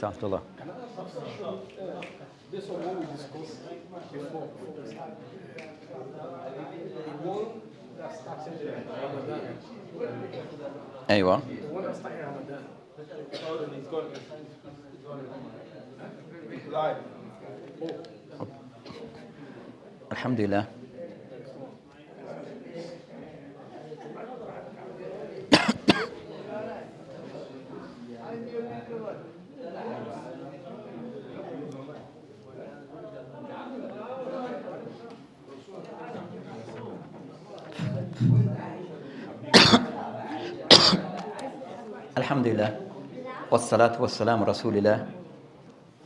Astaghfirullah. Can I ask a question? This one what we discussed before. The one that started Ramadan. Aywa. The one that started Ramadan. Oh, he's gone. Live. Oh. Alhamdulillah. Alhamdulillah. Wassalatu wassalamu rasulillah.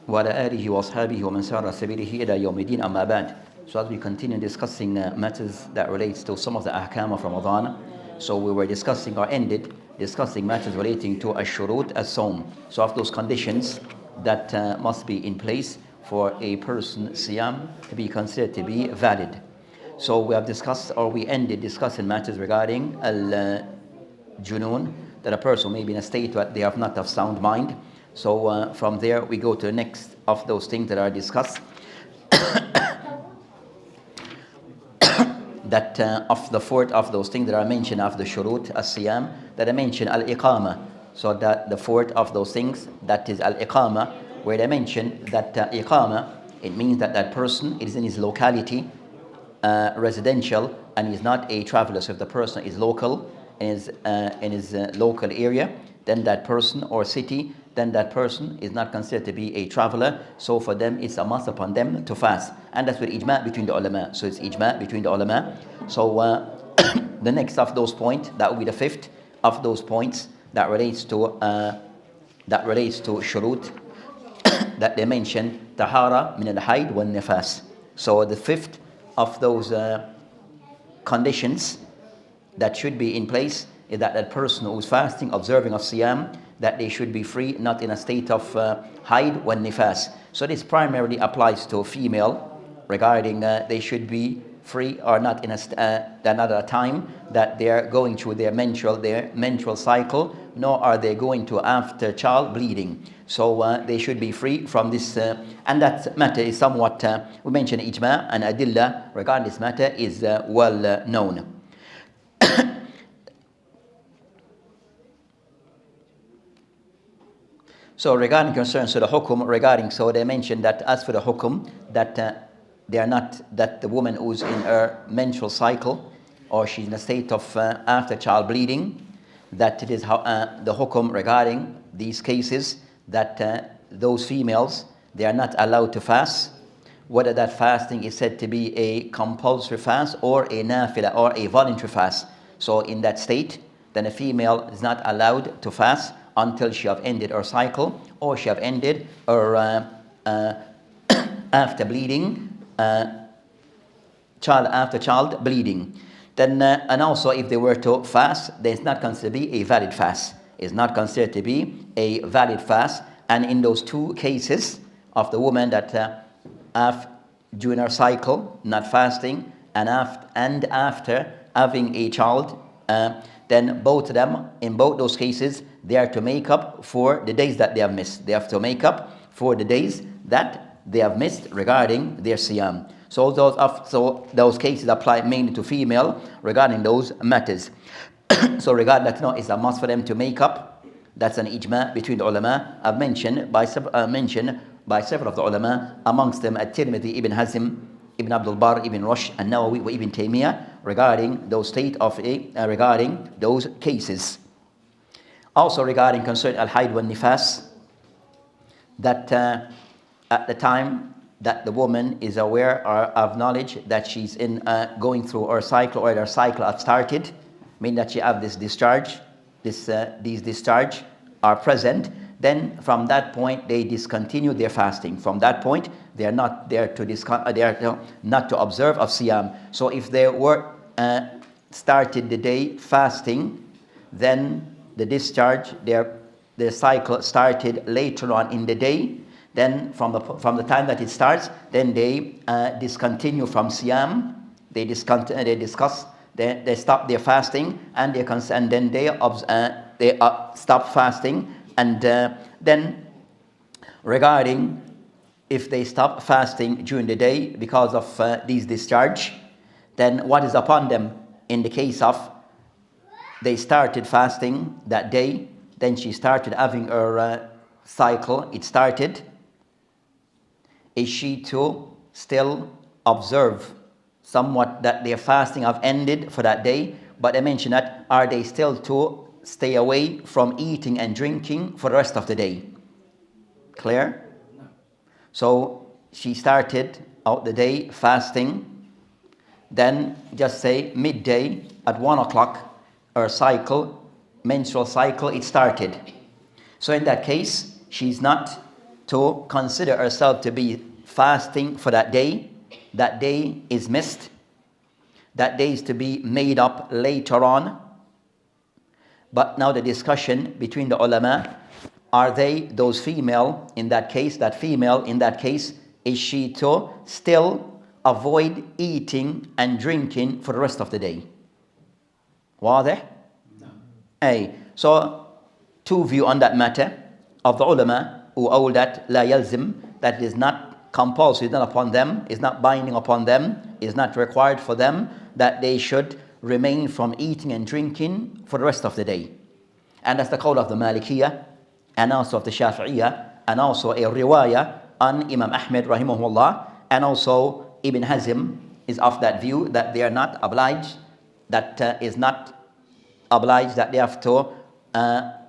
Wa ala alihi wa ashabihi wa man sara sabilihi ila yawmiddin amma ba'd. So as we continue discussing matters that relates to some of the ahkam of Ramadan. So we were discussing or ended discussing matters relating to ash-shurut as-sawm. So of those conditions that must be in place for a person siyam to be considered to be valid. So we have discussed, or we ended discussing matters regarding al-junun, that a person may be in a state that they have not of sound mind. So from there we go to the next of those things that are discussed. That of the fourth of those things that are mentioned of the shurut as-siyam, that I mentioned al-iqama. So that the fourth of those things, that is al-iqama, where they mention that iqama, it means that that person is in his locality, residential, and is not a traveler. So if the person is local, in his local area, then that person, or city, then that person is not considered to be a traveler. So for them it's a must upon them to fast, and that's with ijma' between the ulama. So it's ijma' between the ulama. So the next of those points, that will be the fifth of those points that relates to shurut that they mention, tahara min al-hayd wal nifas. So the fifth of those conditions that should be in place is that that person who is fasting, observing of siyam, that they should be free, not in a state of hayd wal nifas. So this primarily applies to female, regarding they should be free or not in another time that they are going through their menstrual cycle, nor are they going to after child bleeding. So they should be free from this, and that matter is somewhat, we mentioned ijma' and adillah regarding this matter is well known. So regarding concerns to the hukum, regarding, so they mentioned that as for the hukum, that they are not, that the woman who's in her menstrual cycle, or she's in a state of after child bleeding, that it is how the hukum regarding these cases, that those females, they are not allowed to fast, whether that fasting is said to be a compulsory fast or a nafila or a voluntary fast. So in that state, then a female is not allowed to fast until she have ended her cycle, or she have ended her after bleeding, child bleeding. Then and also if they were to fast, then it's not considered to be a valid fast. It's not considered to be a valid fast. And in those two cases of the woman that during her cycle not fasting, and after having a child, then both of them, in both those cases, they are to make up for the days that they have missed. They have to make up for the days that they have missed regarding their siyam. So those cases apply mainly to female regarding those matters. So regarding that, no, it's a must for them to make up. That's an ijma' between the ulama. I've mentioned by several of the ulama, amongst them at-Tirmidhi, Ibn Hazm, Ibn Abdul Barr, Ibn Rushd, and Nawawi, wa Ibn Taymiyyah, regarding those regarding those cases. Also regarding concern al-hayd wal nifas, that at the time that the woman is aware or of knowledge that she's in going through her cycle, or her cycle has started, meaning that she have this discharge, these discharge are present, then from that point they discontinue their fasting. From that point they are not there to not to observe of siyam. So if they were started the day fasting, then the discharge, their cycle started later on in the day, then from the time that it starts, then they discontinue from siyam. They stop their fasting, and then they stop fasting, and then regarding if they stop fasting during the day because of these discharge, then what is upon them in the case of they started fasting that day, then she started having her cycle, it started. Is she to still observe somewhat that their fasting have ended for that day? But I mentioned that, are they still to stay away from eating and drinking for the rest of the day? Clear? So she started out the day fasting, then just say midday at 1 o'clock, her cycle, menstrual cycle, it started. So in that case, she's not to consider herself to be fasting for that day. That day is missed. That day is to be made up later on. But now the discussion between the ulama, are they, those female in that case, that female in that case, is she to still avoid eating and drinking for the rest of the day? واضح? No. So two view on that matter of the ulama who hold that لا يلزم, that it is not compulsory, it's not upon them, is not binding upon them, is not required for them that they should remain from eating and drinking for the rest of the day. And that's the call of the Malikiyah and also of the Shafi'iyah and also a riwayah on Imam Ahmed rahimahullah, and also Ibn Hazm is of that view that they are not obliged, that is not obliged that they have to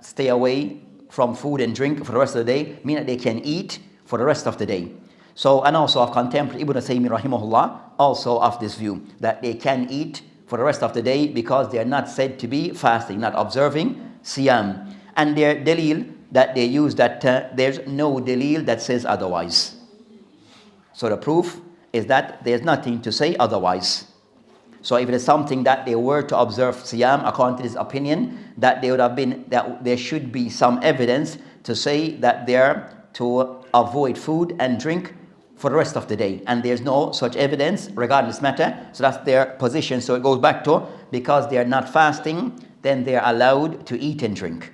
stay away from food and drink for the rest of the day, meaning that they can eat for the rest of the day. So, and also of contemporary Ibn Taymiyyah rahimahullah, also of this view that they can eat for the rest of the day because they are not said to be fasting, not observing siyam. And their dalil that they use, that there's no dalil that says otherwise. So the proof is that there's nothing to say otherwise. So if it is something that they were to observe siyam according to this opinion, that they would have been, that there should be some evidence to say that they're to avoid food and drink for the rest of the day, and there's no such evidence regarding this matter. So that's their position. So it goes back to, because they are not fasting, then they are allowed to eat and drink.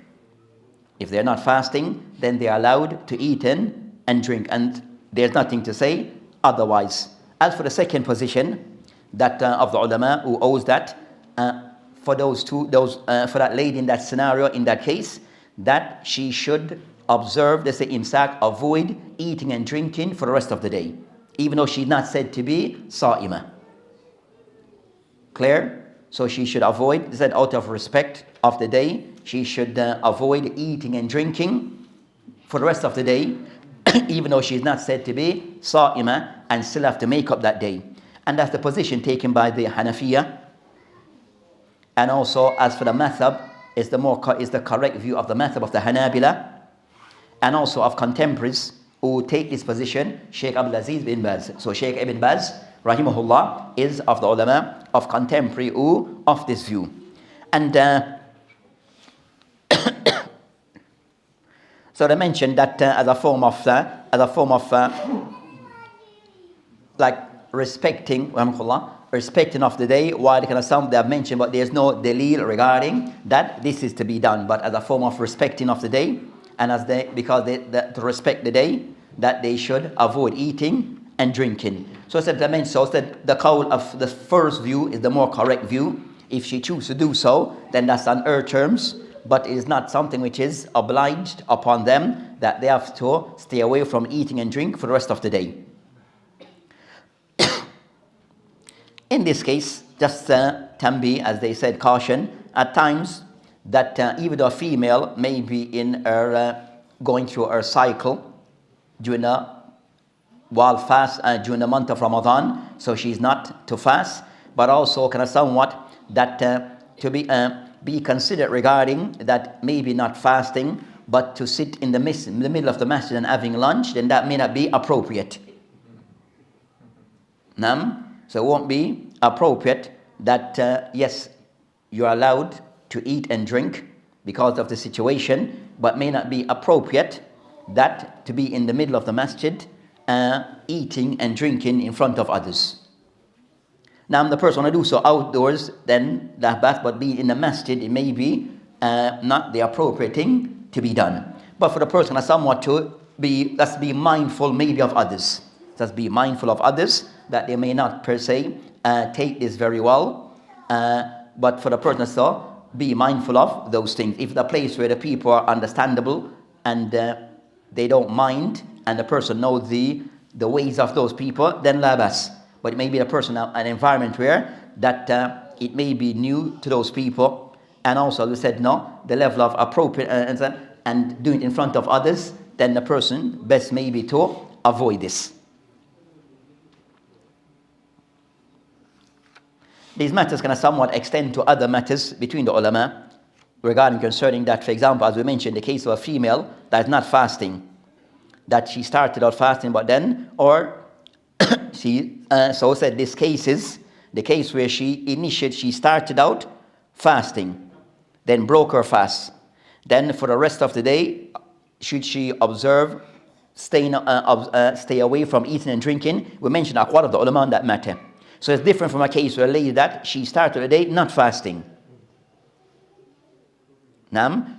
If they're not fasting, then they are allowed to eat and drink, and there's nothing to say otherwise. As for the second position, that of the ulama who owes that for for that lady in that scenario, in that case, that she should observe, they say imsak, avoid eating and drinking for the rest of the day, even though she's not said to be sa'ima. Clear? So she should avoid, they said out of respect of the day, she should avoid eating and drinking for the rest of the day, even though she's not said to be sa'ima, and still have to make up that day. And that's the position taken by the Hanafiya. And also, as for the madhab, is the correct view of the madhab of the Hanabila, and also of contemporaries who take this position, Sheikh Abdul Aziz bin Baz. So Sheikh Ibn Baz, rahimahullah, is of the ulama of contemporary who of this view. And so they mentioned that as a form of like respecting of the day, while kind of some they have mentioned, but there's no dalil regarding that this is to be done, but as a form of respecting of the day, and as they, because they to respect the day, that they should avoid eating and drinking. So said the mention, so said the call of the first view is the more correct view. If she chooses to do so, then that's on her terms, but it is not something which is obliged upon them that they have to stay away from eating and drink for the rest of the day. In this case, just tambi, as they said, caution, at times that even though a female may be in her going through her cycle during the during the month of Ramadan, so she's not to fast, but also kind of somewhat that to be considered regarding that maybe not fasting, but to sit in the middle of the masjid and having lunch, then that may not be appropriate. So it won't be appropriate that yes, you're allowed to eat and drink because of the situation, but may not be appropriate that to be in the middle of the masjid eating and drinking in front of others. Now, the person want to do so outdoors, then that bath, but being in the masjid, it may be not the appropriate thing to be done. But for the person somewhat to let's be mindful maybe of others. Let's be mindful of others that they may not per se take this very well. But for the person, so be mindful of those things. If the place where the people are understandable and they don't mind, and the person knows the ways of those people, then la bas. But it may be a person, an environment where that it may be new to those people, and also we said no, the level of appropriate and doing it in front of others, then the person best maybe to avoid this. These matters can somewhat extend to other matters between the ulama regarding concerning that, for example, as we mentioned, the case of a female that is not fasting, that she started out fasting but then, or she so said this case is the case where she started out fasting, then broke her fast. Then for the rest of the day, should she observe stay away from eating and drinking? We mentioned aqwal of the ulama on that matter. So it's different from a case where a lady that she started the day not fasting.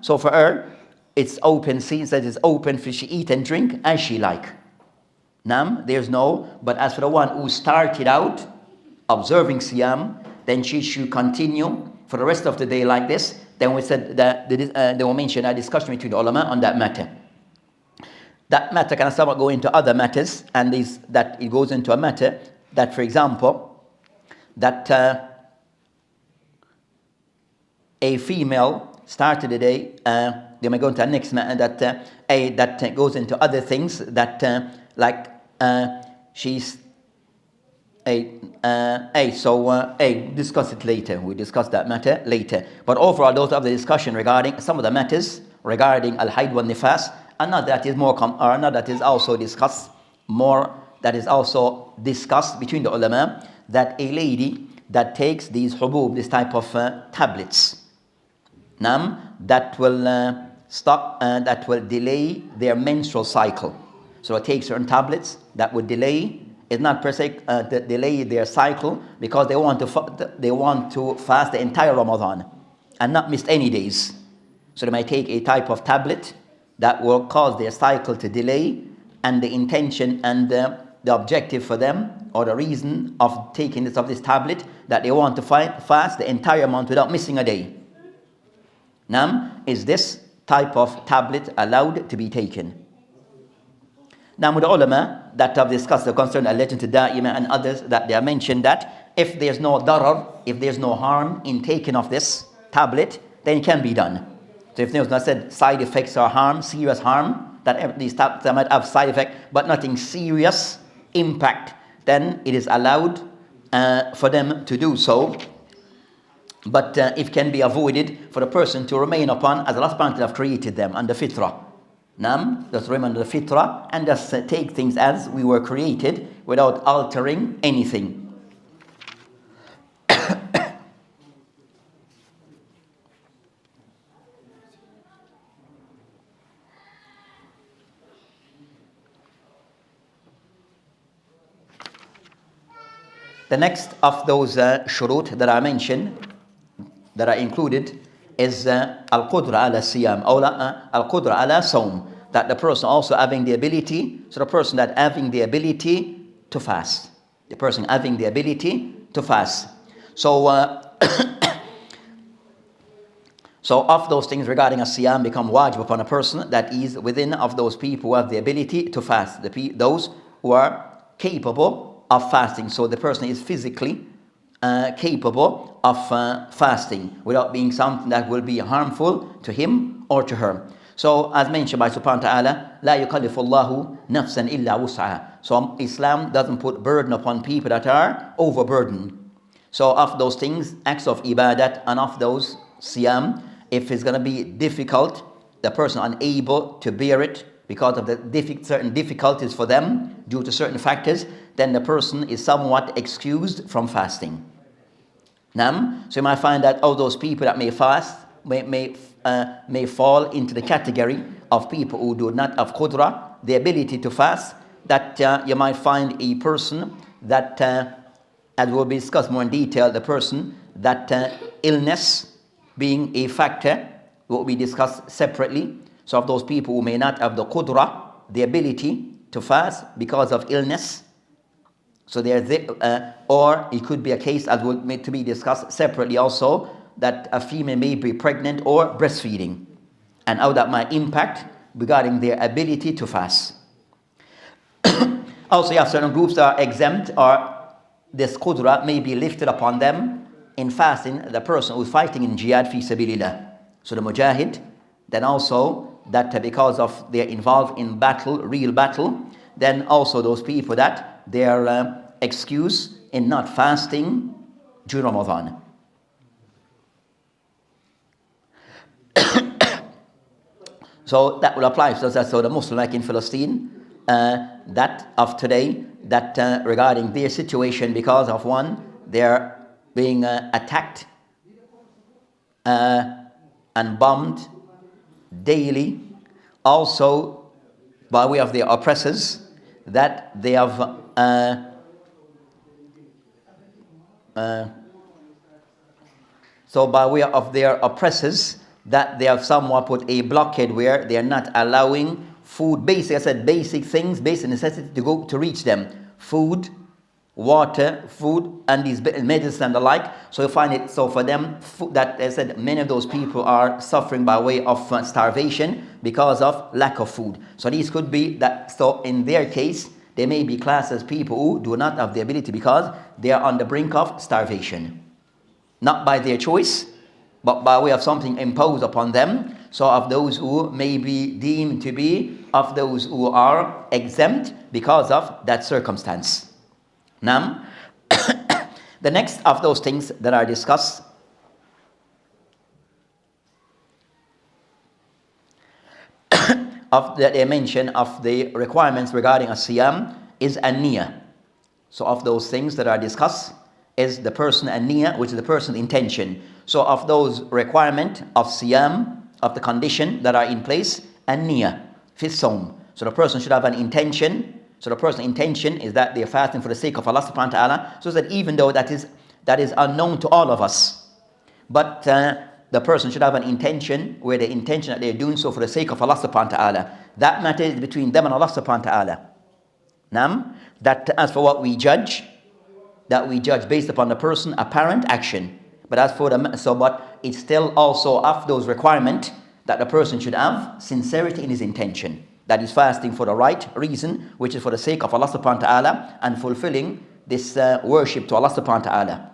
So for her, it's open, since that it's open for she eat and drink as she like. There's no, but as for the one who started out observing siyam, then she should continue for the rest of the day like this. Then we said that they will mention a discussion between the ulama on that matter. That matter can somewhat go into other matters, and is that it goes into a matter that, for example, that a female started the day, they may go into the next matter that goes into other things that she's discuss it later. We discuss that matter later. But overall, those are the discussion regarding some of the matters regarding al-hayd wal nifas. Another that is another that is also discussed more. That is also discussed between the ulama, that a lady that takes these hubub, this type of tablets, that will stop, that will delay their menstrual cycle. So it takes certain tablets that would delay. It's not per se delay their cycle, because they want to fast the entire Ramadan and not miss any days. So they might take a type of tablet that will cause their cycle to delay, and the intention and the objective for them, or the reason of taking this tablet, that they want to fast the entire month without missing a day. Is this type of tablet allowed to be taken? Now, with the ulama that have discussed the concern alleged to Da'ima and others, that they have mentioned that if there's no darar, if there's no harm in taking of this tablet, then it can be done. So if there's not said side effects or harm, serious harm, that these tablets might have side effect, but nothing serious impact, then it is allowed for them to do so. But it can be avoided for the person to remain upon, as Allah subhanahu wa ta'ala have created them, under fitrah. Just remain under the fitrah and just take things as we were created without altering anything. The next of those shurut that I mentioned, that are included, is al-qudra ala siyam, or al-qudra ala sawm, that the person also having the ability, so the person that having the ability to fast. The person having the ability to fast. So, so of those things regarding a siyam become wajib upon a person that is within of those people who have the ability to fast, those who are capable of fasting. So the person is physically capable of fasting without being something that will be harmful to him or to her. So as mentioned by subhanahu wa ta'ala, لا يكلف الله نفسا إلا وسعها. So Islam doesn't put burden upon people that are overburdened. So of those things, acts of ibadat, and of those siyam, if it's going to be difficult, the person unable to bear it because of the certain difficulties for them due to certain factors, then the person is somewhat excused from fasting. So you might find that all those people that may fast may fall into the category of people who do not have qudra, the ability to fast, that you might find a person that, as will be discussed more in detail, the person that illness being a factor will be discussed separately. So of those people who may not have the qudra the ability to fast because of illness. So or it could be a case, as will to be discussed separately also, that a female may be pregnant or breastfeeding, and how that might impact regarding their ability to fast. Also, you have certain groups that are exempt, or this qudra may be lifted upon them in fasting, the person who is fighting in jihad fi sabilillah. So the mujahid, then also that because of they're involved in battle, real battle, then also those people that their excuse in not fasting during Ramadan. So that will apply to us. So the Muslim, like in Palestine, that of today, that regarding their situation, because of one, they're being attacked and bombed daily, also by way of their oppressors, that they have so by way of their oppressors, that they have somewhat put a blockade where they are not allowing food, basic things, basic necessity to go to reach them. Food, water, food, and these medicine and the like. So you find it, so for them, that I said, many of those people are suffering by way of starvation because of lack of food. So these could be that, so in their case, they may be classed as people who do not have the ability because they are on the brink of starvation. Not by their choice, but by way of something imposed upon them. So of those who may be deemed to be of those who are exempt because of that circumstance. Now, the next of those things that are discussed of that they mention of the requirements regarding a siyam is an-niyah. So of those things that are discussed is the person an-niyah, which is the person's intention. So of those requirement of siyam, of the condition that are in place, an-niyah fi sawm. So the person should have an intention. So the person's intention is that they are fasting for the sake of Allah subhanahu wa ta'ala. So that even though that is unknown to all of us, but the person should have an intention where the intention that they are doing so for the sake of Allah subhanahu wa ta'ala. That matter is between them and Allah subhanahu wa ta'ala. Now, that as for what we judge, that we judge based upon the person apparent action. But as for but it's still also of those requirements that the person should have sincerity in his intention. That is fasting for the right reason, which is for the sake of Allah subhanahu wa ta'ala, and fulfilling this worship to Allah subhanahu wa ta'ala,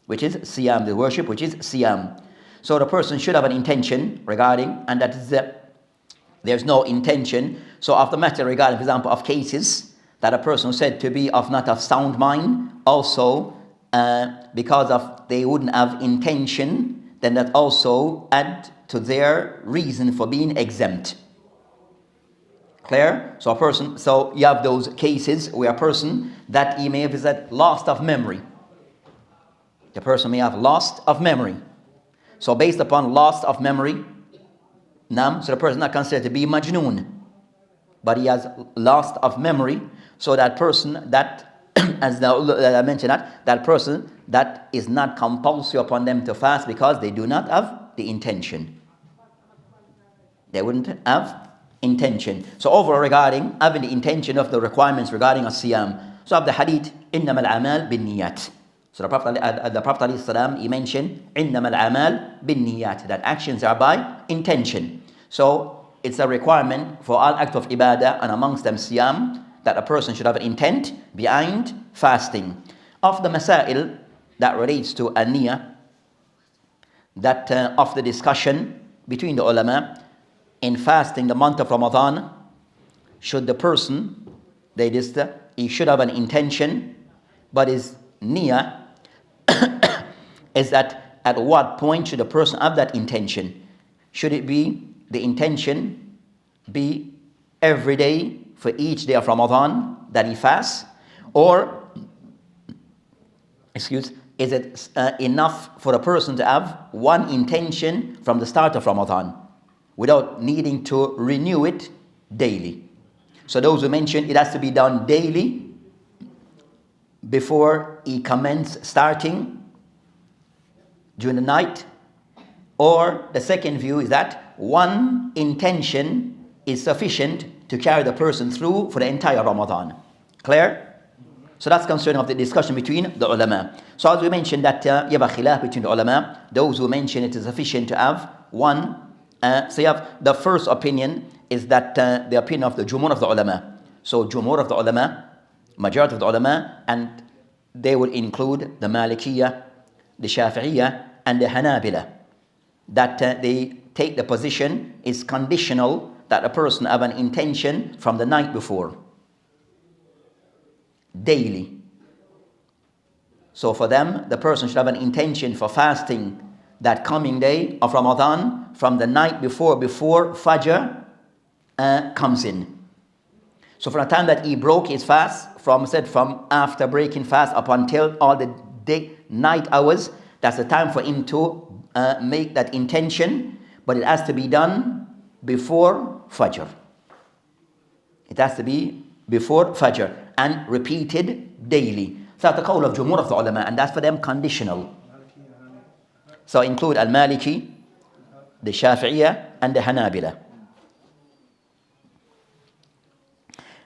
which is siyam, the worship which is siyam. So the person should have an intention regarding, and that is there's no intention. So of the matter regarding, for example, of cases that a person said to be of not of sound mind, also because of they wouldn't have intention, then that also add to their reason for being exempt. Clear? So a person, so you have those cases where a person that he may have that loss of memory. The person may have loss of memory. So based upon loss of memory, so the person is not considered to be majnoon, but he has loss of memory. So that person that, as I mentioned, that person that is not compulsory upon them to fast because they do not have the intention. They wouldn't have intention. So overall regarding having the intention of the requirements regarding a siyam. So of the hadith, إِنَّمَا الْأَعْمَالُ بِالنِّيَّاتِ. So the Prophet ﷺ, he mentioned إِنَّمَا الْأَعْمَالُ بِالنِّيَّاتِ, that actions are by intention. So it's a requirement for all acts of ibadah, and amongst them siyam, that a person should have an intent behind fasting. Of the masail that relates to an-niyah, that of the discussion between the ulama in fasting the month of Ramadan, should the person, he should have an intention, but his niyah is that at what point should a person have that intention? Should it be the intention be every day for each day of Ramadan that he fasts, or is it enough for a person to have one intention from the start of Ramadan without needing to renew it daily? So those who mentioned it has to be done daily before he starting during the night, or the second view is that one intention is sufficient to carry the person through for the entire Ramadan. Clear? So that's concerning of the discussion between the ulama. So as we mentioned that you have a khilaf between the ulama. Those who mention it is sufficient to have one. So you have the first opinion is that the opinion of the jumhur of the ulama. So jumhur of the ulama, majority of the ulama, and they will include the Malikiyah, the Shafi'iyah, and the Hanabila. That they take the position is conditional that a person have an intention from the night before. Daily. So for them, the person should have an intention for fasting that coming day of Ramadan from the night before Fajr comes in. So from the time that he broke his fast, from after breaking fast up until all the night hours, that's the time for him to make that intention, but it has to be done before Fajr. It has to be before Fajr and repeated daily. So that's the call of Jumhur of the ulama, and that's for them conditional. So include al-Maliki, the Shafi'iyah, and the Hanabila.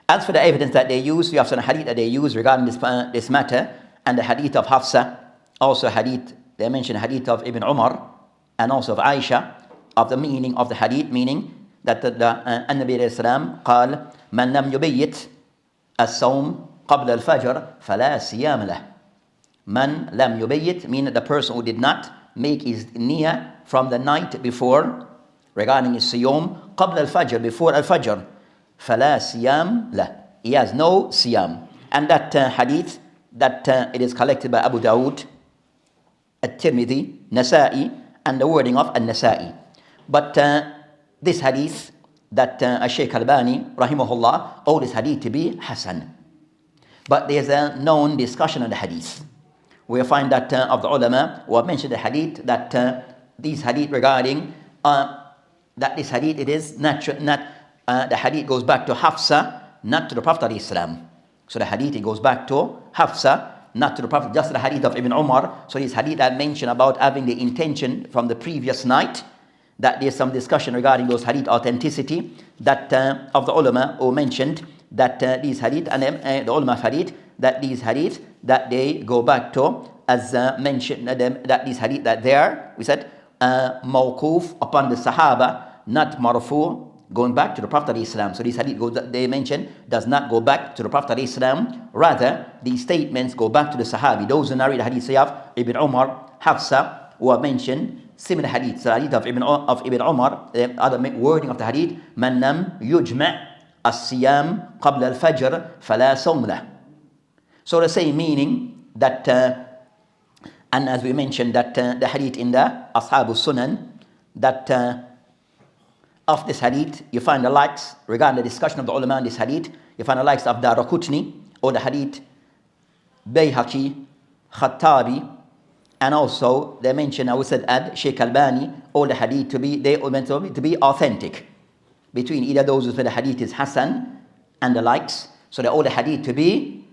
As for the evidence that they use, we have some hadith that they use regarding this matter, and the hadith of Hafsa, also hadith, they mention hadith of Ibn Umar, and also of Aisha, of the meaning of the hadith, meaning that the Nabi alayhi salam قال من لم يبيت الصوم قبل الفجر فلا صيام له. Man lam yubayyit, meaning the person who did not make his niyyah from the night before regarding his siyam قبل الفجر, before al-fajr, فلا صيام له, he has no siyam. And that hadith, that it is collected by Abu Dawud, At-Tirmidhi, Nasa'i, and the wording of An-Nasa'i. But this hadith that Shaykh Albani rahimahullah owed this hadith to be Hasan. But there's a known discussion on the hadith. We find that of the ulama who have mentioned the hadith, that these hadith regarding that this hadith, it is not the hadith goes back to Hafsa, not to the Prophet ﷺ. So the hadith, it goes back to Hafsa, not to the Prophet, just the hadith of Ibn Umar. So this hadith that mentioned about having the intention from the previous night, that there's some discussion regarding those hadith authenticity, that of the ulama who mentioned that these hadith, and the ulama of hadith, that these hadith, that they go back to, as mentioned, that these hadith, that there, we said, mawquf upon the Sahaba, not marfu, going back to the Prophet ﷺ. So this hadith they mention does not go back to the Prophet ﷺ. Rather, these statements go back to the Sahabi. Those who narrate the hadith, say of Ibn Umar, Hafsa, who have mentioned similar hadith. So the hadith of Ibn Umar, the other wording of the hadith, Man lam yujma' as-siyam qabla al-fajr fala sawm lah. So the same meaning that, and as we mentioned, that the hadith in the Ashabu Sunan, that of this hadith, you find the likes, regarding the discussion of the ulama in this hadith, you find the likes of Daraqutni, or the hadith, Bayhaqi, Khattabi, and also they mention, I would say, Shaykh Albani, all the hadith to be, they all meant to be authentic. Between either those who say the hadith is Hasan and the likes, so they all the hadith to be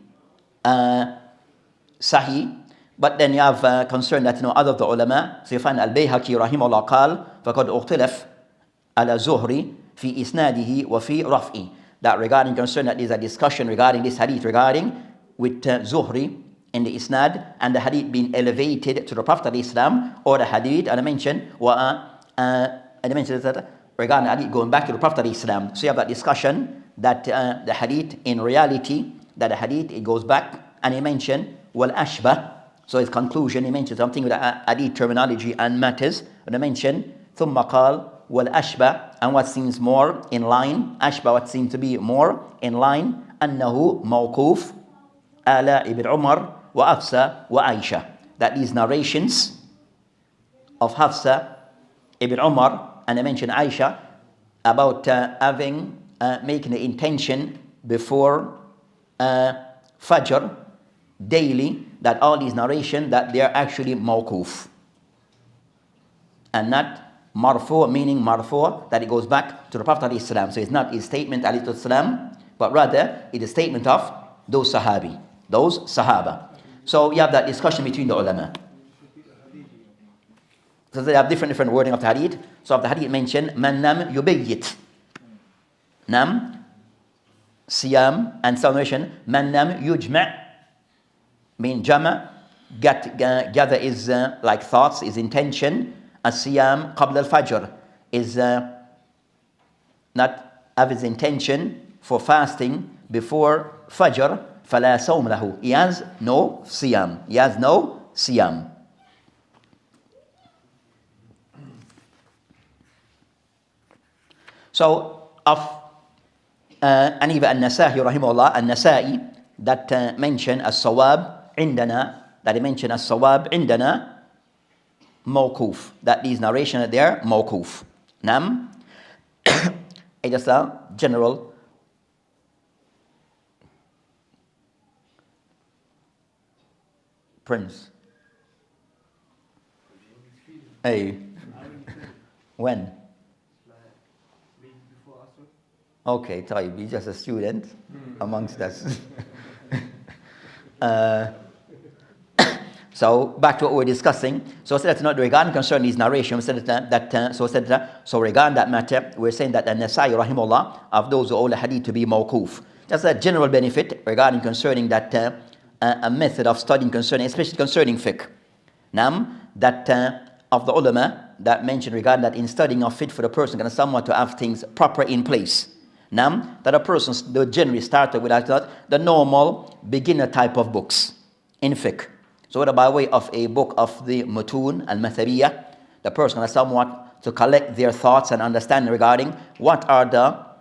Sahih. But then you have concern that other of the ulama, so you find Al-Bayhaqi rahimahullah qal, فَقَدْ أُخْتِلَفْ على زهري في إسناده وفي رفعه. That regarding concern that there is a discussion regarding this hadith, regarding with Zuhri in the isnad, and the hadith being elevated to the Prophet ﷺ, or the hadith, and I mentioned that regarding the hadith going back to the Prophet ﷺ. So you have that discussion that the hadith in reality, that the hadith it goes back, and he mentioned wal ashbah. So his conclusion, he mentioned something with the hadith terminology and matters, and I mentioned ثم قال والأشبه, and what seems more in line, أشبه, what seems to be more in line, أنه موقوف على ابن عمر وحفصة وعائشة, that these narrations of Hafsa, Ibn Umar, and I mentioned Aisha, about making the intention before Fajr daily, that all these narrations, that they are actually mawquf and not marfu, meaning marfu, that it goes back to the Prophet ﷺ. So it's not his statement ﷺ, but rather it is a statement of those Sahabi, those Sahaba. So you have that discussion between the ulama. So they have different wording of the hadith. So of the hadith mentioned, Man nam yubayyit. Nam siyam, and some narration, man lam yujma', mean jama, gather is like thoughts, is intention. As-siyam qabla al-fajr is not have his intention for fasting before fajr. فلا صوم له. He has no siyam. He has no siyam. So of and even An-Nasa'i rahimahullah, An-Nasa'i that mention as-sawab indana, that he mentioned as-sawab indana mawkuf, that these narration there mawkuf. Nam it is a general Prince. Hey, when? Okay, Taib, he's just a student amongst us. So back to what we're discussing. So that's not regarding concerning these narrations. So regarding that matter, we're saying that An-Nasa'i rahimahullah of those who hold the hadith to be mawkuf. That's a general benefit regarding concerning that a method of studying concerning, especially concerning fiqh. That of the ulama that mentioned regarding that in studying of fiqh for the person can somewhat to have things proper in place. That a person generally started with the normal beginner type of books in fiqh. So whether by way of a book of the Mutun al-Mathabiyah, the person has somewhat to collect their thoughts and understanding regarding what are the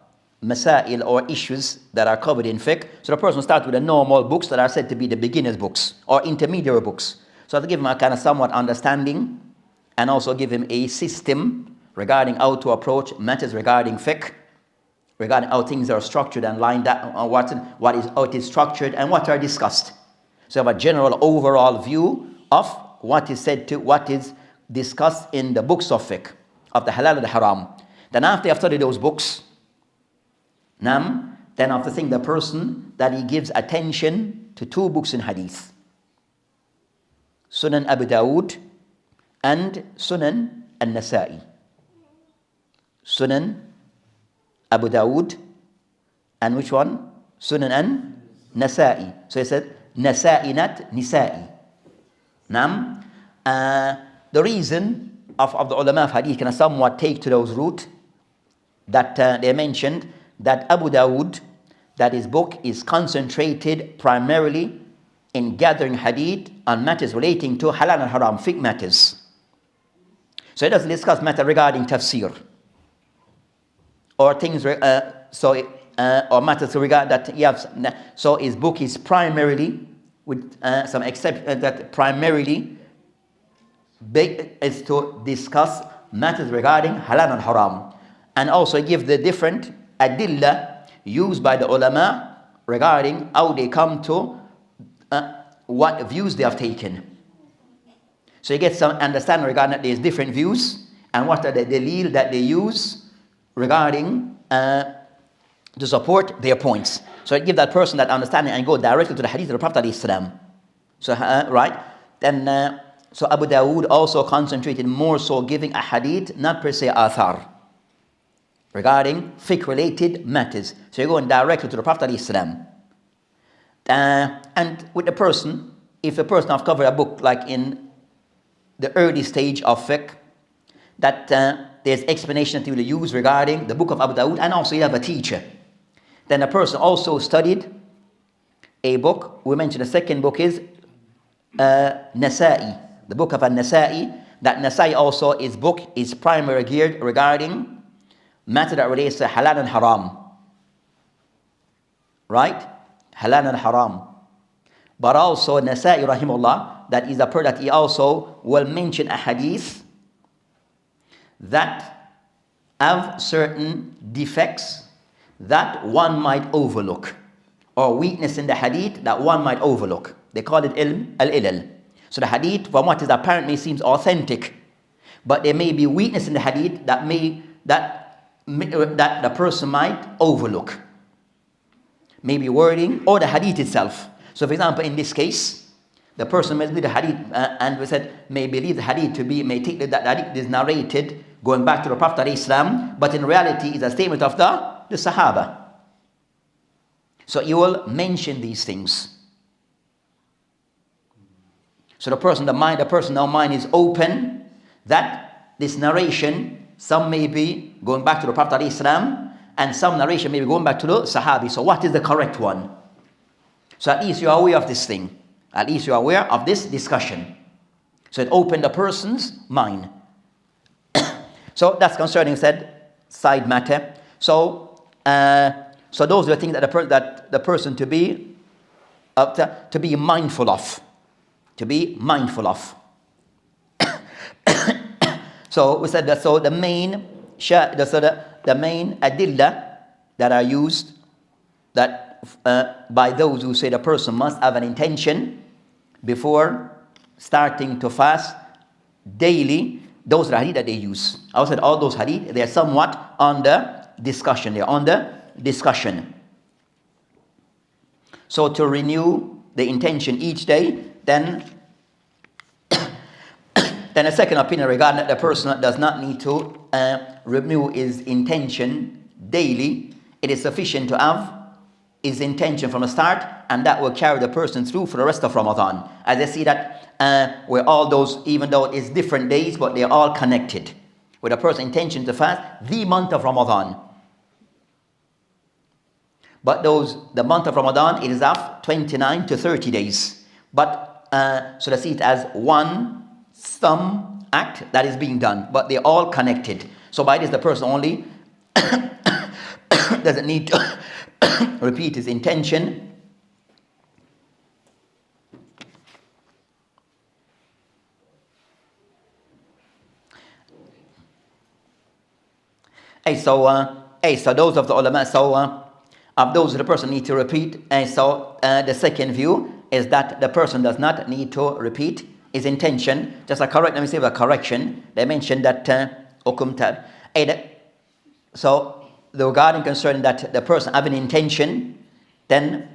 masail or issues that are covered in fiqh. So the person starts with the normal books that are said to be the beginner's books or intermediary books. So to give him a kind of somewhat understanding and also give him a system regarding how to approach matters regarding fiqh, regarding how things are structured and lined up, how it is structured and what are discussed. So have a general overall view of what is said to, what is discussed in the books of fiqh, of the halal and the haram. Then after you have studied those books, then after think the person that he gives attention to two books in hadith, Sunan Abu Dawud and Sunan An-Nasa'i. Sunan Abu Dawud and which one? Sunan An-Nasa'i. So he said Nasa'i, not Nisa'i. The reason of the ulama of hadith can somewhat take to those root that they mentioned that Abu Dawud, that his book is concentrated primarily in gathering hadith on matters relating to halal and haram, fiqh matters. So he doesn't discuss matter regarding tafsir or things or matters regard that he has. So his book is primarily, with some exception, that primarily is to discuss matters regarding halal and haram, and also give the different adilla used by the ulama regarding how they come to what views they have taken. So you get some understanding regarding that there's different views and what are the dalil that they use regarding to support their points. So it give that person that understanding and go directly to the hadith of the Prophet ﷺ. So right then, so Abu Dawood also concentrated more so giving a hadith, not per se athar, regarding fiqh related matters. So you're going directly to the Prophet ﷺ. And with the person, if the person have covered a book like in the early stage of fiqh, that there's explanation that he will use regarding the book of Abu Dawud, and also you have a teacher. Then the person also studied a book. We mentioned the second book is Nasa'i, the book of An-Nasa'i. That Nasa'i also, his book is primarily geared regarding matter that relates to halal and haram. Right? Halal and haram. But also Nasa'i rahimahullah, that is a person that he also will mention a hadith that have certain defects that one might overlook, or weakness in the hadith that one might overlook. They call it ilm al-ilal. So the hadith, from what is apparently seems authentic, but there may be weakness in the hadith that the person might overlook. Maybe wording or the hadith itself. So for example, in this case, the person may believe the hadith and we said may believe the hadith to be, may take that hadith is narrated going back to the Prophet ﷺ, but in reality is a statement of the Sahaba. So you will mention these things. So the person now mind is open that this narration, some may be going back to the Prophet ﷺ, and some narration may be going back to the Sahabi. So what is the correct one? So at least you are aware of this thing. At least you are aware of this discussion. So it opened the person's mind. So that's concerning side matter. So those are the things that the person to be mindful of. To be mindful of. So we said that. So the main adilla that are used that by those who say the person must have an intention before starting to fast daily. Those are hadith that they use. I said all those hadith, they are somewhat on the discussion. They are on the discussion. So to renew the intention each day, then a second opinion regarding that the person does not need to renew his intention daily. It is sufficient to have his intention from the start, and that will carry the person through for the rest of Ramadan. As I see that where all those, even though it's different days, but they're all connected with a person's intention to fast the month of Ramadan. But the month of Ramadan, it is of 29 to 30 days. But so let's see it as some act that is being done, but they're all connected. So by this, the person only doesn't need to repeat his intention. So those of the ulama, of those the person need to repeat. The second view is that the person does not need to repeat his intention. Just a correction. They mentioned that so regarding concerning that the person have an intention, then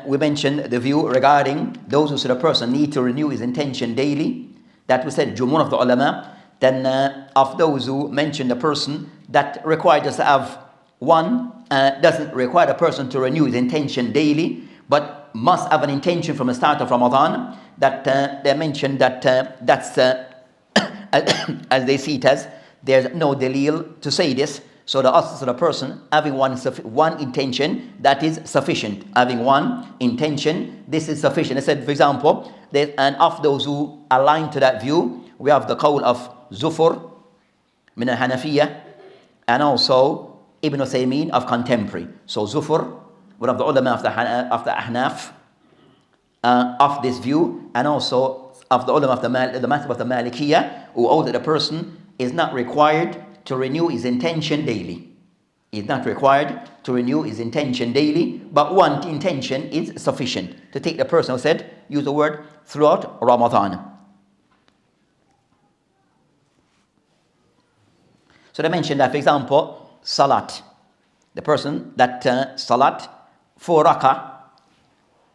we mentioned the view regarding those who say the person need to renew his intention daily. That we said Jumhur of the ulama. Then of those who mentioned the person that required us to have doesn't require the person to renew his intention daily, but must have an intention from the start of Ramadan. That they mentioned that that's as they see it as there's no dalil to say this. So the person having one intention, that is sufficient. Having one intention, this is sufficient. I said, for example, and of those who align to that view, we have the qawl of Zufur min al-Hanafiyyah, and also Ibn Uthaymeen of contemporary. So Zufur, one of the ulama of the Ahnaf, of this view, and also of the ulama of the madhab of the Malikiyyah, who hold that the person is not required to renew his intention daily. He is not required to renew his intention daily, but one intention is sufficient to take the person who said, use the word, throughout Ramadan. So they mentioned that, for example, Salat. The person that Salat, 4 rak'ah,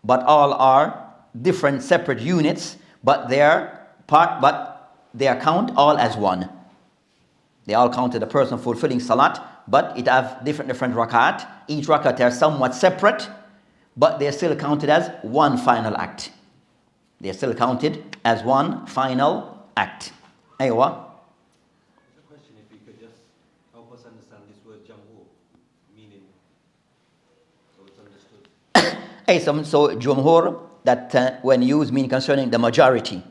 but all are different separate units, but they are count all as one. They all counted the person fulfilling Salat, but it have different rakat. Each rakat are somewhat separate, but they are still counted as one final act. They are still counted as one final act. Aywa. So Jumhur, that when used mean concerning the majority,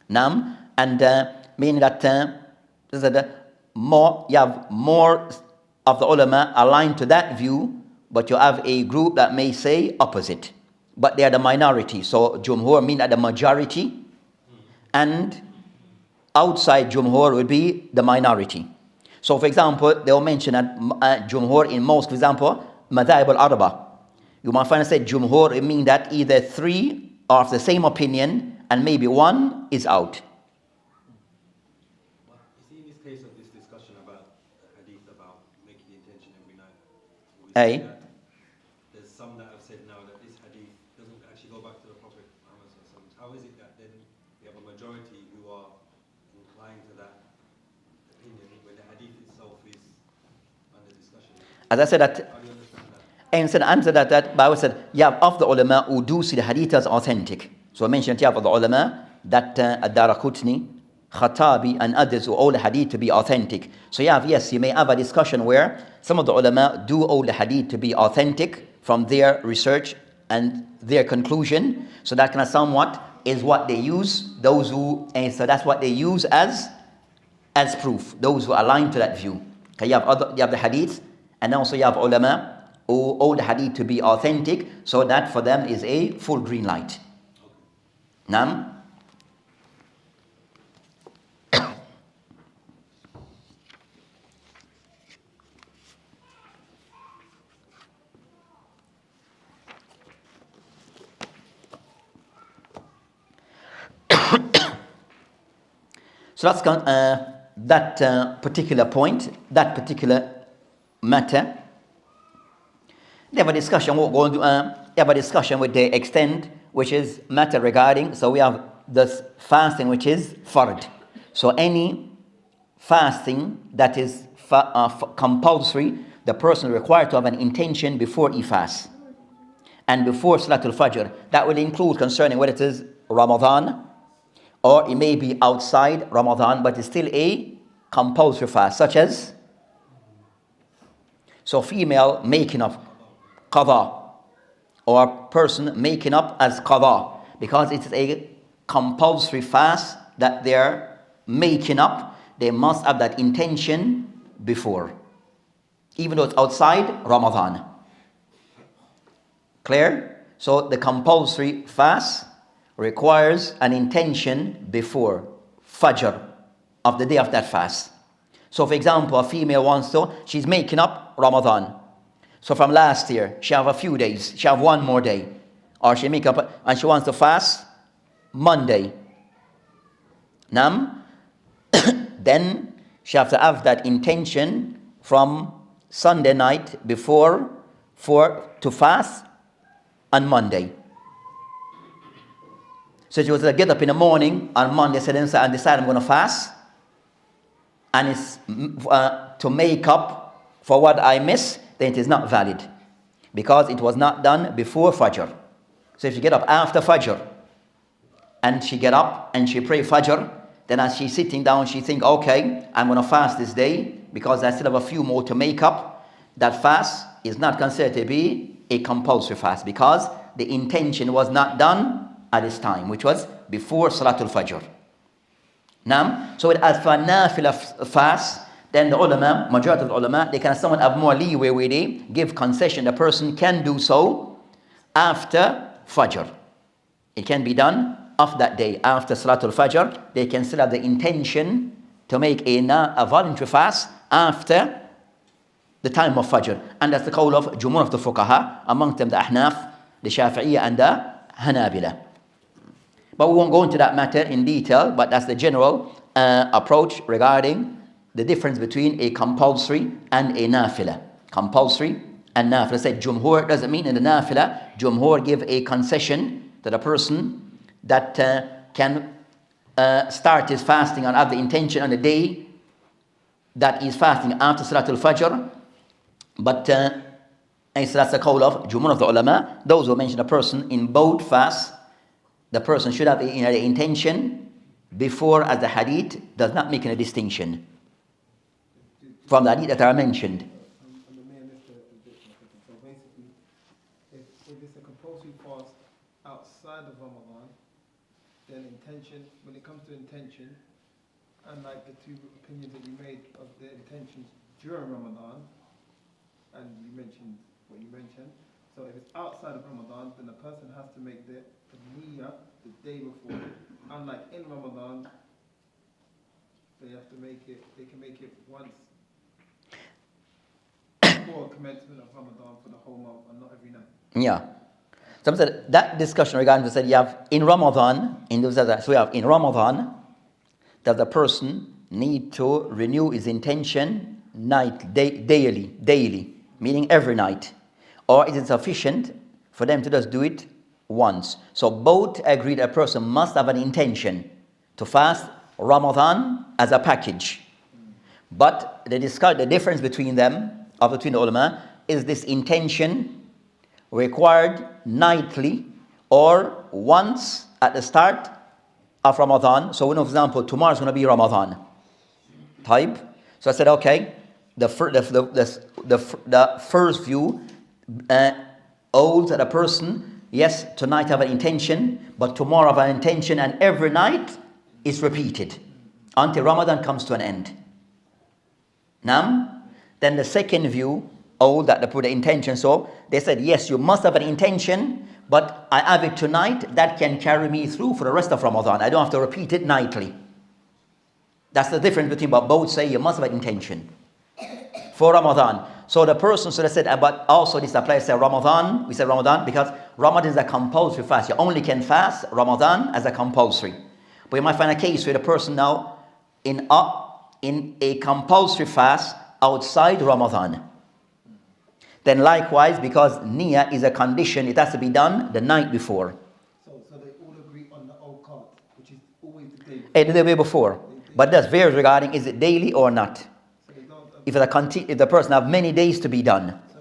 Nam, and meaning that you have more of the ulama aligned to that view, but you have a group that may say opposite, but they are the minority. So Jumhur mean that the majority, and outside Jumhur would be the minority. So for example, they will mention that Jumhur in most, for example, Madhab al-Arba. You might find said Jumhur, it means that either 3 are of the same opinion and maybe 1 is out. You see in this case of this discussion about hadith about making the intention every night, there's some that have said now that this hadith doesn't actually go back to the Prophet Muhammad. How is it that then we have a majority who are inclined to that opinion when the hadith itself is under discussion? As I said that, how do you understand that? And said answer that Bible said you have of the ulama who do see the hadith as authentic. So I mentioned you have of the ulama that Ad-Daraqutni, Khattabi and others who hold the hadith to be authentic. So you may have a discussion where some of the ulama do hold the hadith to be authentic from their research and their conclusion. So that kind of somewhat is what they use. Those who, and so that's what they use as proof. Those who align to that view. Okay, you have the hadith, and also you have ulama who hold the hadith to be authentic. So that for them is a full green light. Nam. So that's that particular point, that particular matter. They have a discussion. We're going to have a discussion with the extent which is matter regarding. So we have this fasting which is fard. So any fasting that is compulsory, the person is required to have an intention before he fasts and before Salatul Fajr. That will include concerning whether it is Ramadan or it may be outside Ramadan, but it's still a compulsory fast, such as female making up qada, or person making up as qada, because it's a compulsory fast that they're making up. They must have that intention before, even though it's outside Ramadan. Clear? So the compulsory fast requires an intention before Fajr of the day of that fast. So for example, a female she's making up Ramadan. So from last year, she have a few days, she have one more day. Or she make up, and she wants to fast Monday. Then she have to have that intention from Sunday night before to fast on Monday. So she was to get up in the morning on Monday and decide I'm going to fast. And it's to make up for what I miss, then it is not valid. Because it was not done before Fajr. So if you get up after Fajr, and she get up and she pray Fajr, then as she's sitting down, she think, okay, I'm going to fast this day because I still have a few more to make up. That fast is not considered to be a compulsory fast because the intention was not done at this time, which was before Salatul Fajr. So as for Nafila fast, then the ulama, majority of the ulama, they can somewhat have more leeway where they give concession. The person can do so after Fajr. It can be done of that day after Salatul Fajr. They can still have the intention to make a voluntary fast after the time of Fajr. And that's the call of Jumhur of the Fuqaha, among them the Ahnaf, the Shafi'iyya and the Hanabila. But we won't go into that matter in detail, but that's the general approach regarding the difference between a compulsory and a nafila. Compulsory and nafila. Said Jumhur doesn't mean in the nafila, Jumhur give a concession to the person that can start his fasting and have the intention on the day that he's fasting after Salatul Fajr. But so that's the call of Jumhur of the ulama. Those who mention a person in both fasts, the person should have the intention before, as the hadith does not make a distinction from the hadith that are mentioned. So basically, if it's a compulsory fast outside of Ramadan, then intention, when it comes to intention, unlike the two opinions that you made of the intentions during Ramadan, and you mentioned what you mentioned, so if it's outside of Ramadan, then the person has to make the niyyah the day before. Unlike in Ramadan, they can make it once before commencement of Ramadan for the whole month and not every night. Yeah. So that discussion regarding to said you have in Ramadan, in Ramadan, that the person need to renew his intention daily, meaning every night. Or is it sufficient for them to just do it once? So both agree that a person must have an intention to fast Ramadan as a package. But the difference between them, between the ulama, is this intention required nightly or once at the start of Ramadan. So, for example, tomorrow is going to be Ramadan. Type. So I said, okay, the first view holds that a person, yes, tonight I have an intention, but tomorrow I have an intention, and every night is repeated until Ramadan comes to an end. Now, then the second view holds that they put the intention. So they said, yes, you must have an intention, but I have it tonight, that can carry me through for the rest of Ramadan. I don't have to repeat it nightly. That's the difference between what both say you must have an intention for Ramadan. So the person, so they said, but also this applies to Ramadan. We said Ramadan because Ramadan is a compulsory fast. You only can fast Ramadan as a compulsory. But you might find a case where the person now in a compulsory fast outside Ramadan. Then likewise, because niyyah is a condition, it has to be done the night before. So they all agree on the old card, which is always the day before. The day before. But that's varies regarding is it daily or not. So they don't If the person have many days to be done. So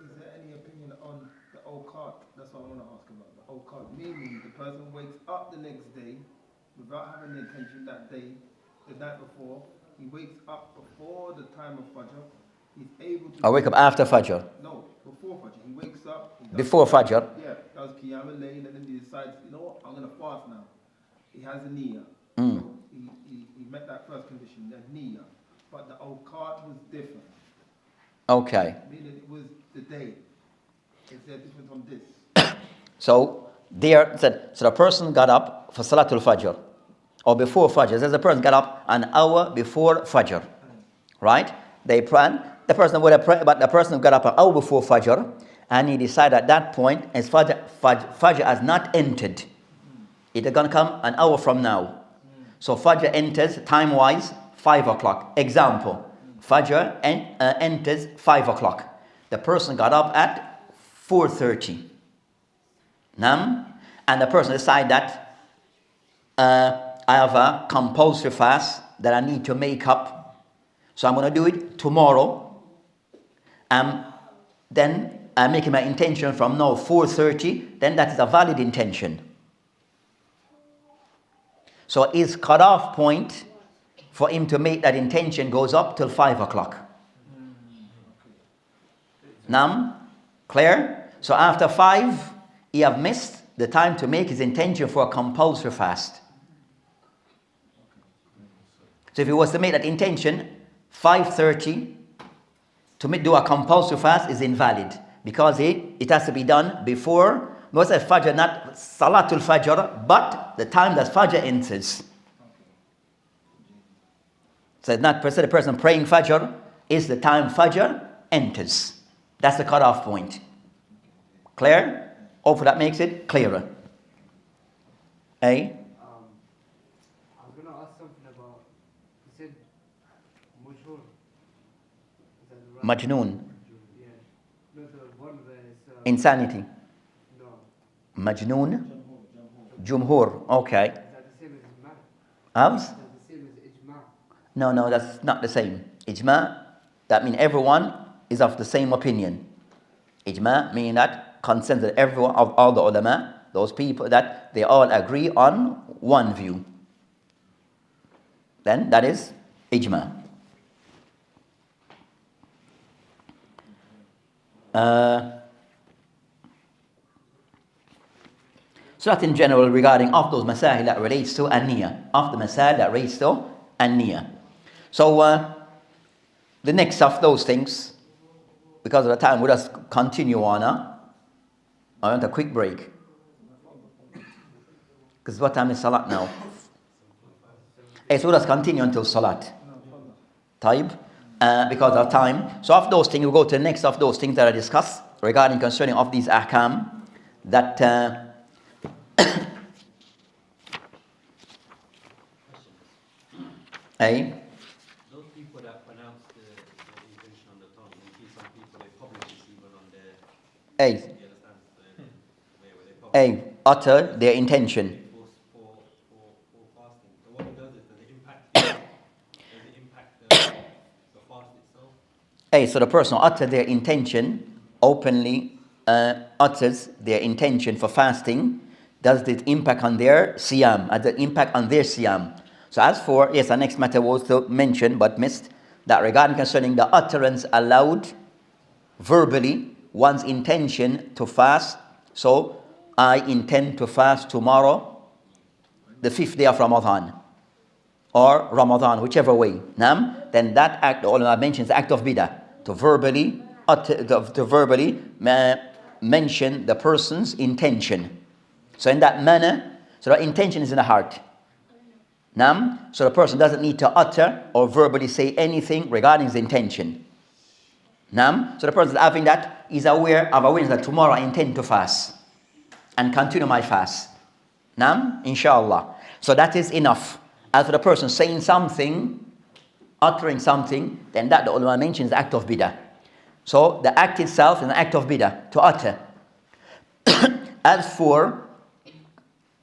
is there any opinion on the old card? That's what I want to ask about. The old card, meaning the person wakes up the next day without having the intention that day, the night before. He wakes up before the time of Fajr. He's able to... I wake up after Fajr. No, before Fajr. He wakes up... Before Fajr? Yeah, does Qiyam al-Layl, and then he decides, you know what, I'm going to fast now. He has a niyyah. Mm. So he met that first condition, the niyyah. But the old card was different. Okay. Meaning it was the day. Is there a difference on this? So the person got up for Salatul Fajr. Or before Fajr. Says the person got up an hour before Fajr. Right? They plan. The person would have prayed, but the person got up an hour before Fajr, and he decided at that point, as Fajr has not entered. It's going to come an hour from now. So Fajr enters, time-wise, 5 o'clock. Example, Fajr enters 5 o'clock. The person got up at 4:30. And the person decided that I have a compulsory fast that I need to make up. So I'm going to do it tomorrow. Then I'm making my intention from now 4:30. Then that is a valid intention. So his cutoff point for him to make that intention goes up till 5 o'clock. Now, clear? So after 5, he have missed the time to make his intention for a compulsory fast. So if he was to make that intention 5:30 to do a compulsory fast is invalid because it has to be done before. Not as Fajr, not Salatul Fajr, but the time that Fajr enters. So it's not per se the person praying Fajr, is the time Fajr enters. That's the cutoff point. Clear? Hopefully that makes it clearer. I was going to ask something about, you said Majnun. Is that right? Majnoon. Yeah. No, the one where it's... Insanity. No. Majnoon. Jumhur. Okay. Is that the same as Ijma? How's? Is that the same as Ijma? No, that's not the same. Ijma, that means everyone is of the same opinion. Ijma meaning that consensus everyone of all the ulama, those people that they all agree on one view. Then that is ijma. So that in general regarding of those masail that relates to an-niyyah, of the masail that relates to an-niyyah. So the next of those things, because of the time, we'll just continue on. I want a quick break. Because what time is Salat now? So we'll just continue until Salat. Taib. Because of time. So of those things, we'll go to the next of those things that I discussed regarding concerning of these ahkam that Those people that pronounce the intention on the tongue, you see some people they publish this even on their... You understand? Where they publish utter their intention. for fasting. So what it does is, does it impact the fast itself? So the person utter their intention openly utters their intention for fasting, does it impact on their siyam? Has the impact on their siyam? So as for, yes, the next matter was to mention but missed, that regarding concerning the utterance aloud verbally, one's intention to fast. So I intend to fast tomorrow, the 5th day of Ramadan, or Ramadan, whichever way. Then that act, the ulama mentions the act of bid'ah, to verbally mention the person's intention. So in that manner, so the intention is in the heart. So the person doesn't need to utter or verbally say anything regarding his intention. So the person having that is aware of awareness that tomorrow I intend to fast and continue my fast. Inshallah. So that is enough. As for the person saying something, uttering something, then that the ulama mentions the act of bid'ah. So the act itself is an act of bid'ah, to utter. As for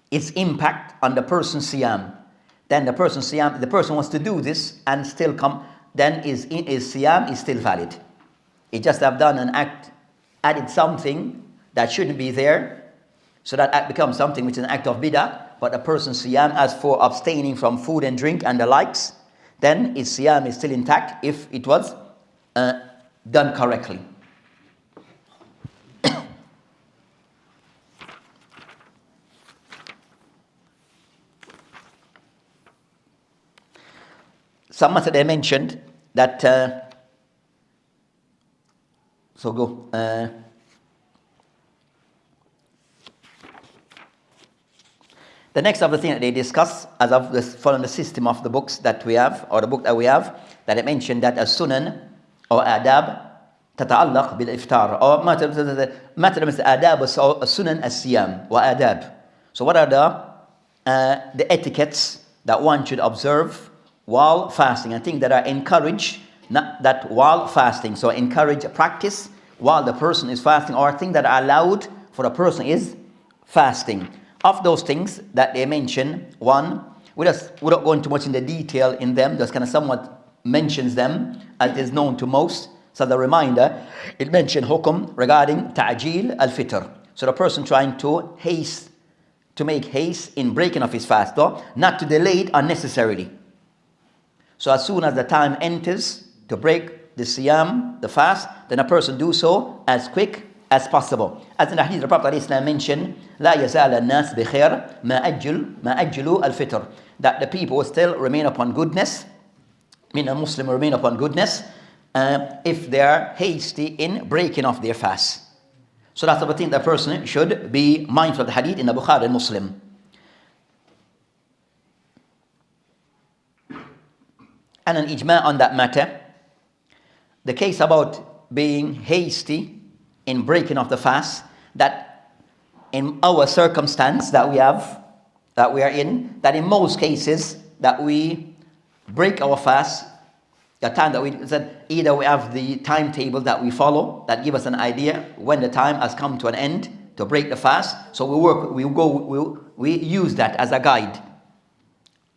its impact on the person's siyam, then the person wants to do this and still come, then his siyam is still valid. He just have done an act, added something that shouldn't be there, so that act becomes something which is an act of bid'ah. But the person's siyam, as for abstaining from food and drink and the likes, then his siyam is still intact if it was done correctly. Some method they mentioned that, so go. The next other thing that they discuss, as of this, following the system of the books that we have, or the book that we have, that it mentioned that as sunan or adab تتعلق بالإفطار, or مثلا adab sunan as-siyam wa adab. So what are the etiquettes that one should observe while fasting? I think that are encouraged, not that while fasting. So encourage practice while the person is fasting, or things that are allowed for a person is fasting. Of those things that they mention, one, without going too much into detail in them, just kind of somewhat mentions them as is known to most. So the reminder, it mentioned hukum regarding ta'jil al-fitr. So the person trying to make haste in breaking of his fast, though, not to delay it unnecessarily. So as soon as the time enters to break the siyam, the fast, then a person do so as quick as possible. As in the hadith, the Prophet ﷺ mentioned, لا يزال الناس بخير ما أجلوا الفطر, that the people will still remain upon goodness, meaning a Muslim will remain upon goodness, if they are hasty in breaking off their fast. So that's the thing that person should be mindful of the hadith in the Bukhari and Muslim. And an ijma on that matter, the case about being hasty in breaking off the fast, that in our circumstance that we are in, that in most cases that we break our fast, the time that we said, either we have the timetable that we follow that give us an idea when the time has come to an end to break the fast. So we use that as a guide.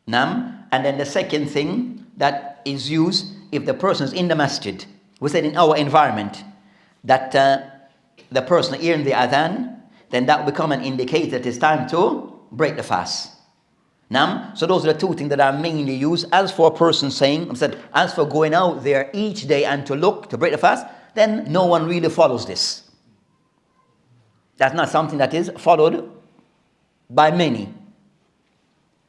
And then the second thing that is used, if the person is in the masjid, we said in our environment, that the person hearing the adhan, then that will become an indicator that it's time to break the fast. So those are the two things that are mainly used. As for a person saying, as for going out there each day and to look to break the fast, then no one really follows this. That's not something that is followed by many.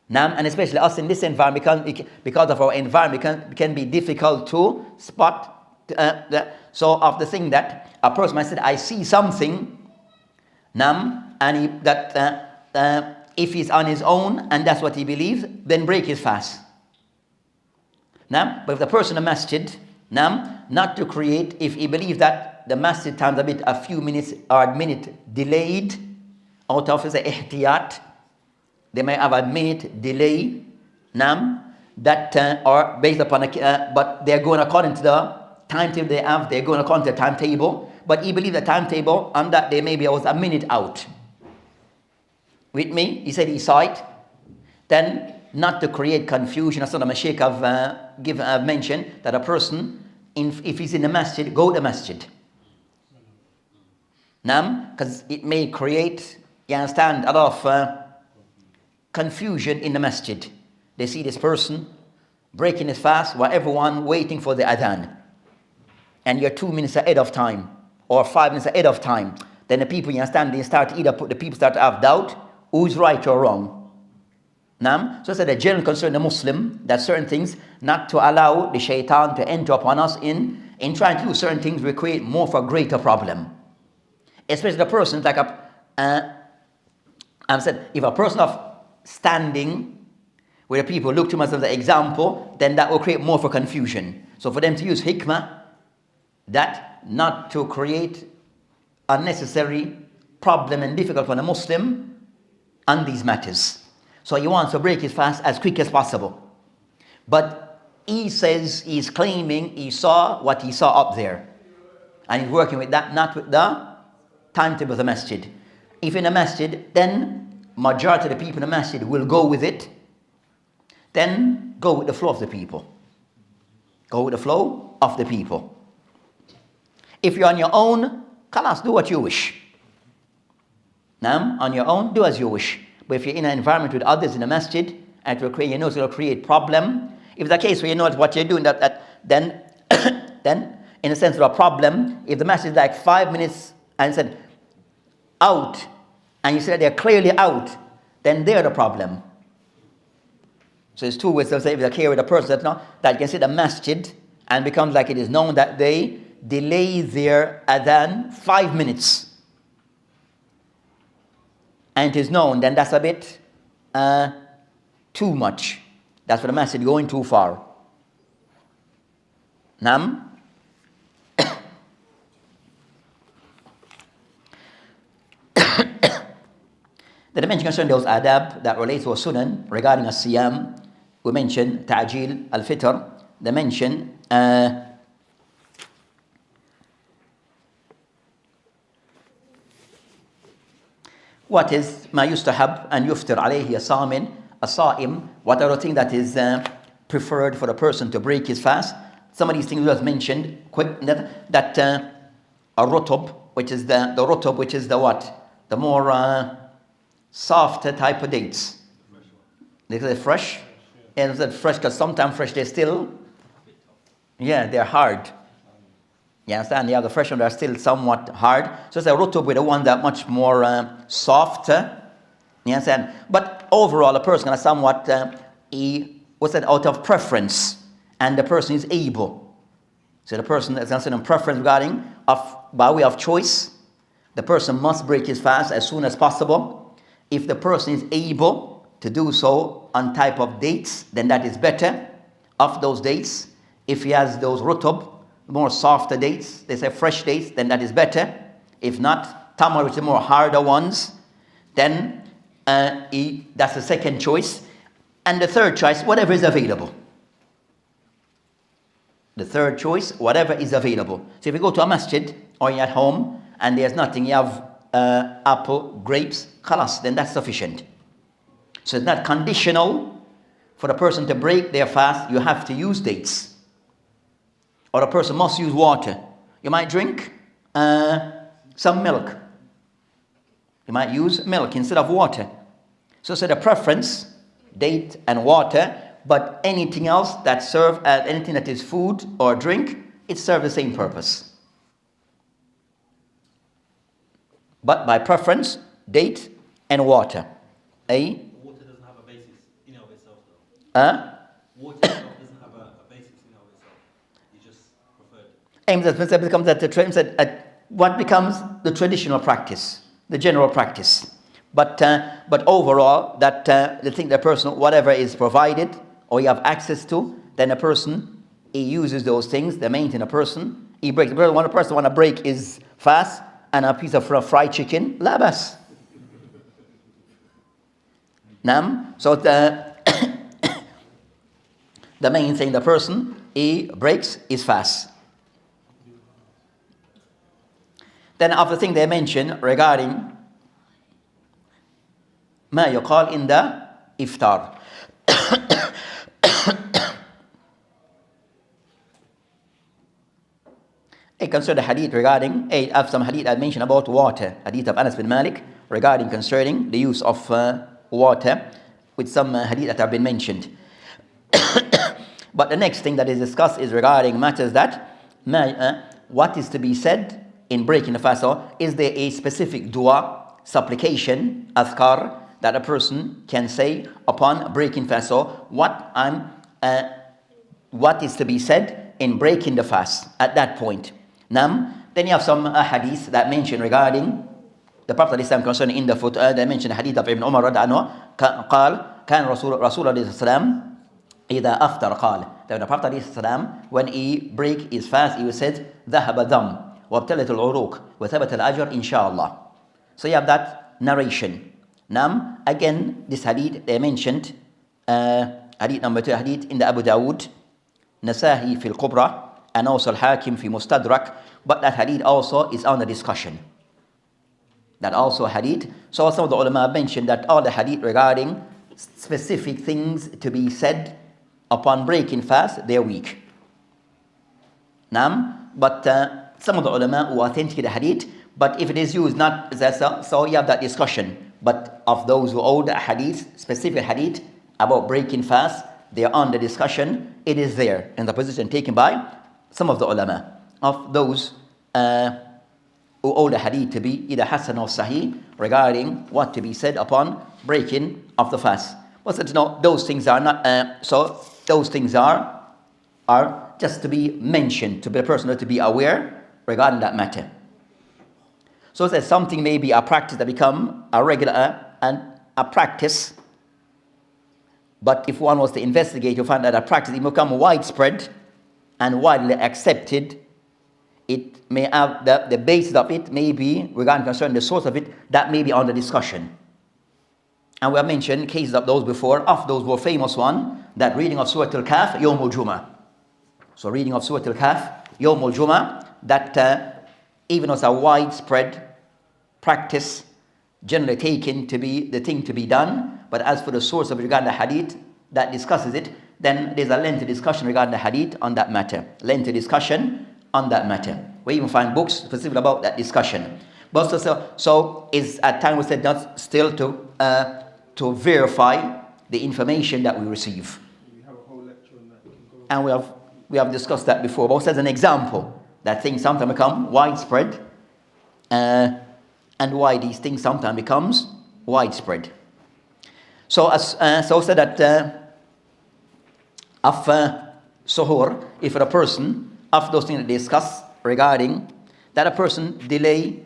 And especially us in this environment, because of our environment, it can be difficult to spot. So of the thing that a person might say, I see something, and if he's on his own and that's what he believes, then break his fast. But if the person in the masjid, not to create, if he believes that the masjid time's a few minutes or a minute delayed, out of his ihtiyat, they may have a minute delay, that or based upon but they're going according to the timetable they have, they're going according to the timetable, but he believes the timetable on that day maybe was a minute out. With me, he said he saw it. Then, not to create confusion, as the Mashaykh have mentioned, that a person, if he's in the masjid, go to the masjid. Because it may create, you understand, a lot of confusion in the masjid. They see this person breaking his fast while everyone waiting for the adhan. And you're 2 minutes ahead of time or 5 minutes ahead of time. Then the people, you understand, they start to the people start to have doubt who's right or wrong. So it's a general concern the Muslim that certain things not to allow the shaitan to enter upon us in trying to do certain things will create more for a greater problem. Especially the person like I've said, if a person of standing where the people look to him as an example, then that will create more for confusion. So for them to use hikmah, that not to create unnecessary problem and difficult for the Muslim on these matters. So he wants to break his fast as quick as possible. But he says he's claiming he saw what he saw up there. And he's working with that, not with the timetable of the masjid. If in a masjid, then majority of the people in the masjid will go with it. Then go with the flow of the people. Go with the flow of the people. If you're on your own, khalas, do what you wish. On your own, do as you wish. But if you're in an environment with others in the masjid, and it will create, it's going to create problem. If the case where you know what you're doing, then in a sense of a problem, if the masjid is like 5 minutes and said out, and you said they're clearly out, then they're the problem. So it's two ways to say if they're clear with a person that you can see the masjid and becomes like it is known that they delay their adhan 5 minutes. And it is known, then that's a bit too much. That's for the masjid going too far. Then I mentioned concerning those adab that relate to a sunan regarding a siyam. We mentioned ta'jil al-fitr. They mention what is ma yustahab and yuftir alayhi as-sa'im, what are the things that is preferred for the person to break his fast. Some of these things we have mentioned that a rutub, which is the rutub, which is the what? The more softer type of dates. They say fresh. And it's fresh because sometimes fresh they're still, they're hard. You understand? The fresh ones are still somewhat hard. So it's a rutub with the one that much more softer. You understand? But overall, a person is somewhat, out of preference. And the person is able. So the person is considered preference regarding, by way of choice, the person must break his fast as soon as possible. If the person is able to do so on type of dates, then that is better. Of those dates, if he has those rutub, more softer dates, they say fresh dates, then that is better. If not, tamar, which are more harder ones, then that's the second choice. And the third choice, whatever is available. The third choice, whatever is available. So if you go to a masjid or you're at home and there's nothing, you have apple, grapes, khalas, then that's sufficient. So it's not conditional for the person to break their fast, you have to use dates. Or a person must use water. You might drink some milk. You might use milk instead of water. So the preference, date and water, but anything else that serves as anything that is food or drink, it serves the same purpose. But by preference, date and water. Water doesn't have a basis in and of itself, though. Water itself doesn't have a basis in and of itself. You just preferred. What becomes the traditional practice, the general practice. But overall, that the thing the person, whatever is provided or you have access to, then a person, he uses those things. They maintain a person. He breaks. One person want to break his fast and a piece of fried chicken, labas. So the main thing, the person, he breaks his fast. Then other thing they mention regarding ما يقال in the iftar. It concerns the hadith regarding, I have some hadith I mentioned about water. Hadith of Anas bin Malik regarding concerning the use of water, with some hadith that have been mentioned. But the next thing that is discussed is regarding matters that what is to be said in breaking the fast. Or is there a specific dua, supplication, azkar that a person can say upon breaking fast? So what is to be said in breaking the fast at that point? Then you have some hadith that mention regarding the Prophet ﷺ concerning in the foot. They mention the hadith of Ibn Omar قال كان رسول الله السلام إذا أفطر قال, that the Prophet ﷺ, when he break his fast, he said ذهب الدم وابتلت العروق وثبت الأجر إن شاء الله. So you have that narration. Now again, this hadith they mentioned, hadith number 2, hadith in the Abu Dawud, Nasahi fil Kubra, and also Al-Hakim fi Mustadrak. But that hadith also is under discussion. That also hadith. So some of the ulama mentioned that all the hadith regarding specific things to be said upon breaking fast, they're weak. But some of the ulama who authenticate the hadith, but if it is used not so you have that discussion. But of those who hold the hadith, specific hadith about breaking fast, they are on the discussion. It is there in the position taken by some of the ulama of those who hold the hadith to be either Hasan or Sahih regarding what to be said upon breaking of the fast. But those things are not. So those things are just to be mentioned, to be a person to be aware regarding that matter. So that something may be a practice that become a regular and a practice. But if one was to investigate, you find that a practice it become widespread and widely accepted. It may have the basis of it may be regarding concerning the source of it, that may be under discussion. And we have mentioned cases of those before, of those more famous one, that reading of Surah Al-Kahf, Yawm al-Jum'ah. So reading of Surah Al-Kahf, Yawm al-Jum'ah, that even as a widespread practice, generally taken to be the thing to be done, but as for the source of regarding the hadith that discusses it, then there's a lengthy discussion regarding the hadith on that matter. Lengthy discussion on that matter. We even find books specific about that discussion. But so is at times we said not still to verify the information that we receive. We have a whole lecture on that. We can go And we have discussed that before. But as an example, that things sometimes become widespread, and why these things sometimes becomes widespread. So said that of suhoor, if a person of those things that discuss regarding that a person delay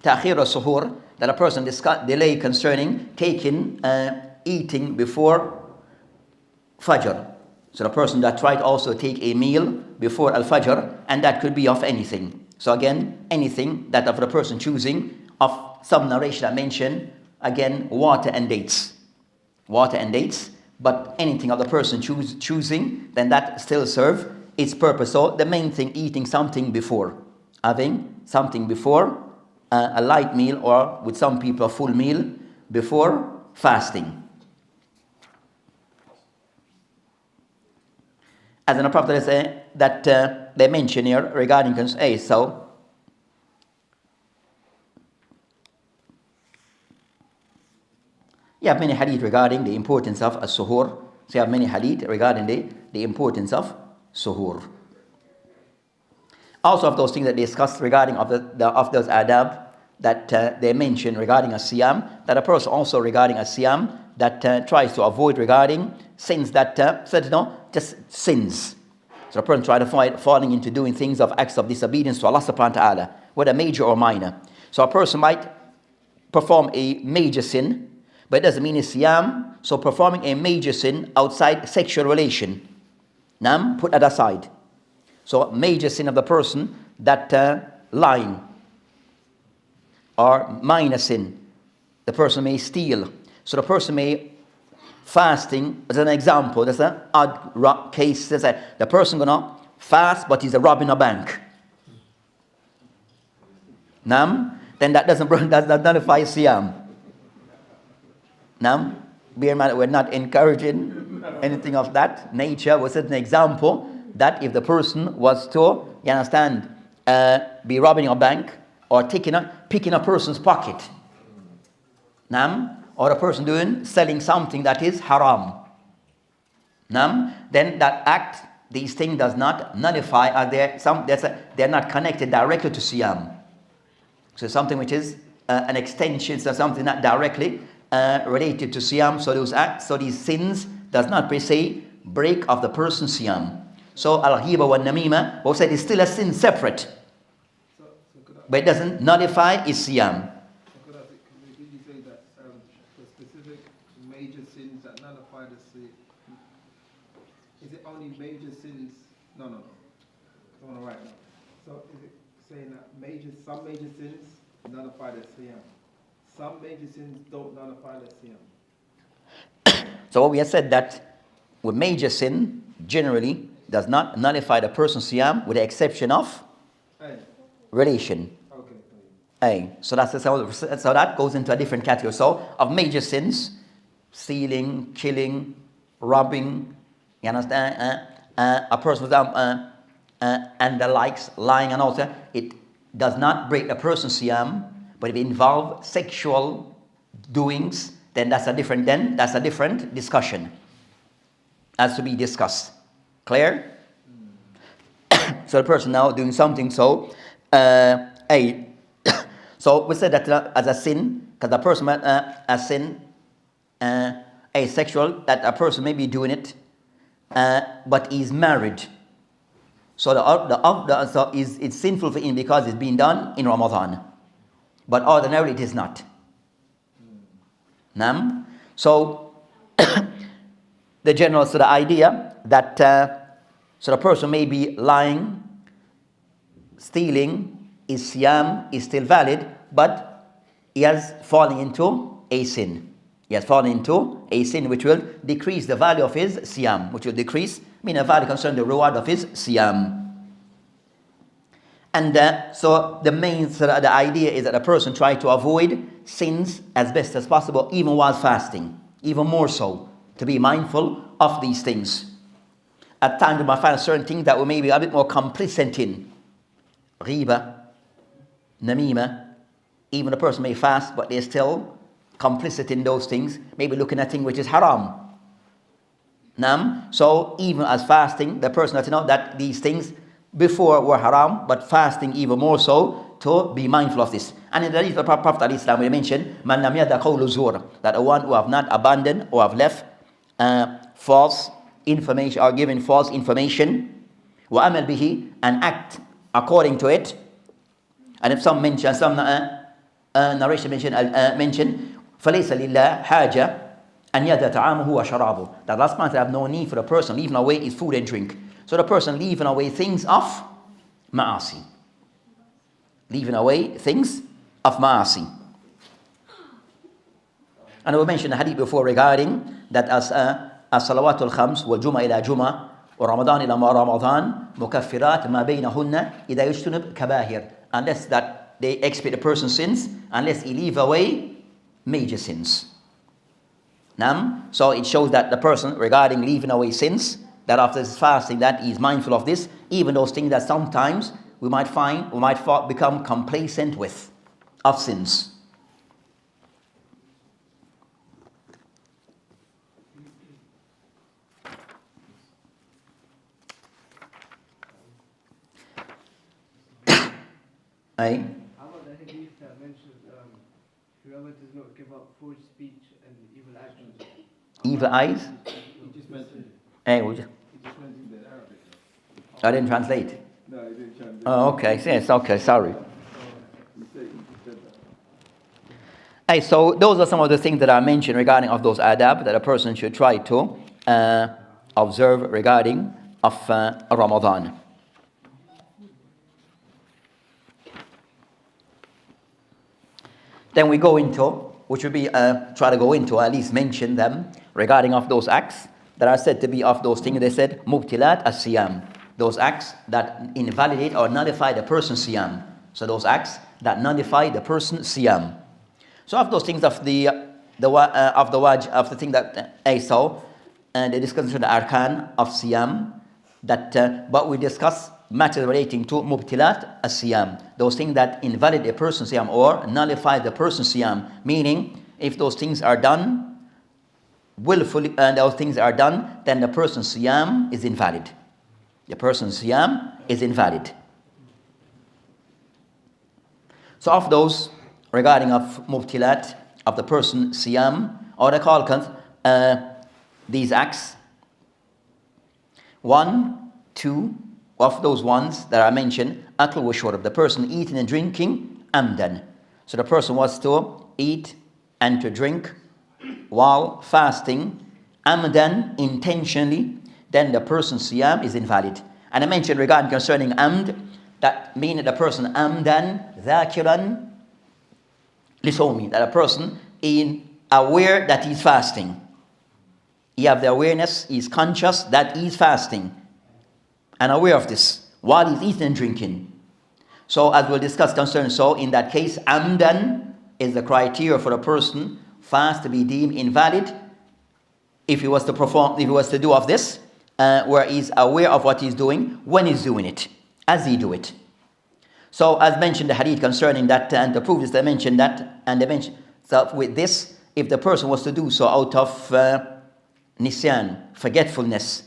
ta'khir suhoor, that a person delay concerning taking eating before Fajr. So the person that tried also take a meal before Al-Fajr, and that could be of anything. So again, anything that of the person choosing of some narration I mentioned, again, water and dates. Water and dates, but anything of the person choosing, then that still serve its purpose. So the main thing, eating something before. Having something before, a light meal, or with some people a full meal before fasting. As in the Prophet say that they mention here regarding so you have many hadith regarding the importance of as-suhoor. So you have many hadith regarding the importance of suhoor. Also of those things that they discussed regarding of those adab that they mention regarding as-siyam, that a person also regarding as-siyam that tries to avoid regarding sins that just sins. So a person tries to avoid falling into doing things of acts of disobedience to Allah subhanahu wa ta'ala, whether major or minor. So a person might perform a major sin, but it doesn't mean it's siyam. So performing a major sin outside sexual relation, put that aside. So major sin of the person that lying, or minor sin, the person may steal. So the person may fasting, as an example, that's an odd case. The person gonna fast, but he's robbing a bank. Then that doesn't nullify siyam. Bear in mind, we're not encouraging anything of that nature. Was it an example that if the person was to, you understand, be robbing a bank or picking a person's pocket. Nam, or a person selling something that is haram. Nam, then that act, these things does not nullify, they're not connected directly to siyam. So something which is an extension, so something not directly related to siyam. So those acts, so these sins does not per se break of the person's siyam. So al-ghiba wa namima, both said it's still a sin separate, but it doesn't nullify his siyam. Did you say that the specific major sins that nullify the sin, is it only major sins? No. I want to write now. So is it saying that some major sins nullify the siyam? Some major sins don't nullify the siyam. So what we have said that with major sin generally does not nullify the person's siyam with the exception of relation. Okay. So so that goes into a different category. So of major sins, stealing, killing, robbing, you understand? A person and the likes, lying and all that, it does not break the person's siyam, but if it involves sexual doings, then that's a different discussion as to be discussed. Clear? So the person now doing something, so so we said that as a sin, because the person a sin asexual, that a person may be doing it, but he's married. So so it's sinful for him because it's being done in Ramadan, but ordinarily it is not. Nam. So the general sort of idea that so the person may be lying, stealing, his siyam is still valid, but he has fallen into a sin. He has fallen into a sin which will decrease the value of his siyam, which will decrease, meaning the value concerning the reward of his siyam. And so the main the idea is that a person try to avoid sins as best as possible, even while fasting, even more so, to be mindful of these things. At times we might find certain things that we may be a bit more complicit in. Ghiba, namima, even a person may fast, but they're still complicit in those things, maybe looking at things which is haram. So even as fasting, the person has to know that these things before were haram, but fasting even more so to be mindful of this. And in the hadith of the Prophet ﷺ, we mentioned, Man lam yada qawlu zur, that the one who have not abandoned or have left false information or given false information, wa amal bihi, and act according to it. And if some narration mention فَلَيْسَ لِلَّهِ حَاجَةً أَنْ يَدَ طَعَامُهُ وَشَرَابُهُ, that last month have no need for the person leaving away his food and drink. So the person leaving away things of ma'asi. Leaving away things of ma'asi. And we mentioned the hadith before regarding that as salawatul khams wal juma ila juma wa ramadan ila ramadan mukaffirat ma baynahunna idha yajtunib kabahir, unless that they expiate the person's sins, unless he leave away major sins. So it shows that the person regarding leaving away sins, that after his fasting that he is mindful of this, even those things that sometimes we might become complacent with of sins. How about the hadith that mentions whoever does not give up forced speech and evil actions? Evil eyes? You just mentioned it. Hey, would you? You just mentioned the Arabic. I didn't translate. No, you didn't translate. Oh, okay. Yes, okay, sorry. You said that. Hey, so those are some of the things that I mentioned regarding of those adab that a person should try to observe regarding of Ramadan. Then we go into, which would be try to go into, at least mention them regarding of those acts that are said to be of those things. They said mubtilat as-siyam, those acts that invalidate or nullify the person's siyam. So those acts that nullify the person's siyam. So of those things of the thing that I saw, and they discussed the arkan of siyam, that but we discuss matters relating to mubtilat as-siyam, those things that invalid a person's siyam or nullify the person's siyam, meaning if those things are done willfully and those things are done, then the person's siyam is invalid. The person's siyam is invalid. So of those regarding of mubtilat of the person's siyam, or they call these acts, 1, 2 of those ones that are mentioned, akl wa shurb, the person eating and drinking amdan. So the person was to eat and to drink while fasting amdan, intentionally, then the person's siyam is invalid. And I mentioned regarding concerning amd, that means the person amdan dhakiran lisawmi, that a person is aware that he's fasting. He have the awareness, he's conscious that he's fasting and aware of this while he's eating and drinking. So as we'll discuss concerning, so in that case, amdan is the criteria for a person fast to be deemed invalid if he was to perform, if he was to do of this, where he's aware of what he's doing when he's doing it, as he do it. So as mentioned the hadith concerning that, and to prove this, they mentioned that, and they mentioned, so with this, if the person was to do so out of nisyan, forgetfulness,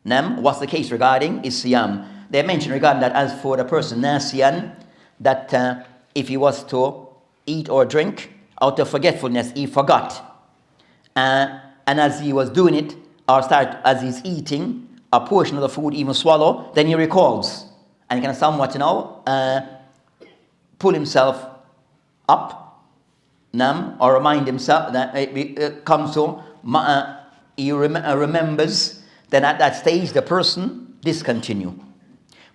what's the case regarding is siyam. They mentioned regarding that as for the person nasiyan, that if he was to eat or drink out of forgetfulness, he forgot, and as he was doing it, or as he's eating a portion of the food, even swallow, then he recalls and he can somewhat pull himself up, or remind himself that it comes to he remembers, then at that stage the person discontinue.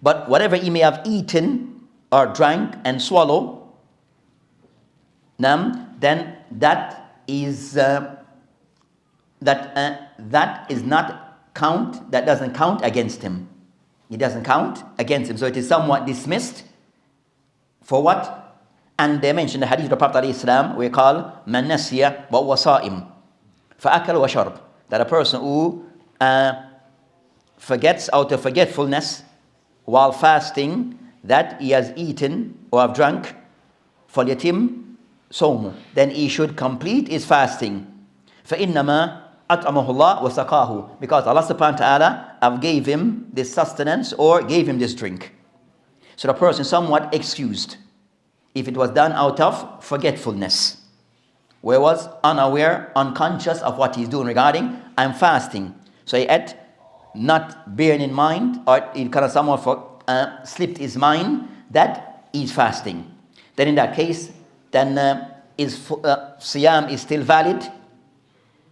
But whatever he may have eaten or drank and swallow, then that is that doesn't count against him. It doesn't count against him. So it is somewhat dismissed. For what? And they mentioned the hadith of the Prophet ﷺ, we call man nasiya wa wasa'im fa'akal wa sharb, that a person who forgets out of forgetfulness while fasting that he has eaten or have drunk, فَلْيَتِمْ صَوْمُ, then he should complete his fasting. فَإِنَّمَا أَطْعَمَهُ اللَّهُ وَسَقَاهُ, because Allah subhanahu wa ta'ala have gave him this sustenance or gave him this drink. So the person is somewhat excused if it was done out of forgetfulness, where was unaware, unconscious of what he's doing regarding, I'm fasting. So he ate, not bearing in mind, or he kind of somewhat slipped his mind that he's fasting. Then in that case, then his siyam is still valid.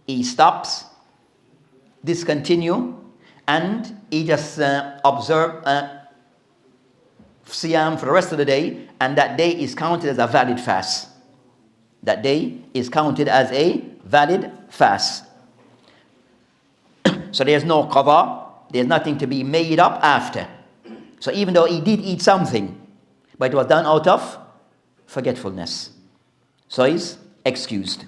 He stops, discontinue, and he just observe siyam for the rest of the day, and that day is counted as a valid fast. That day is counted as a valid fast. So there's no qada, there's nothing to be made up after. So even though he did eat something, but it was done out of forgetfulness, so he's excused.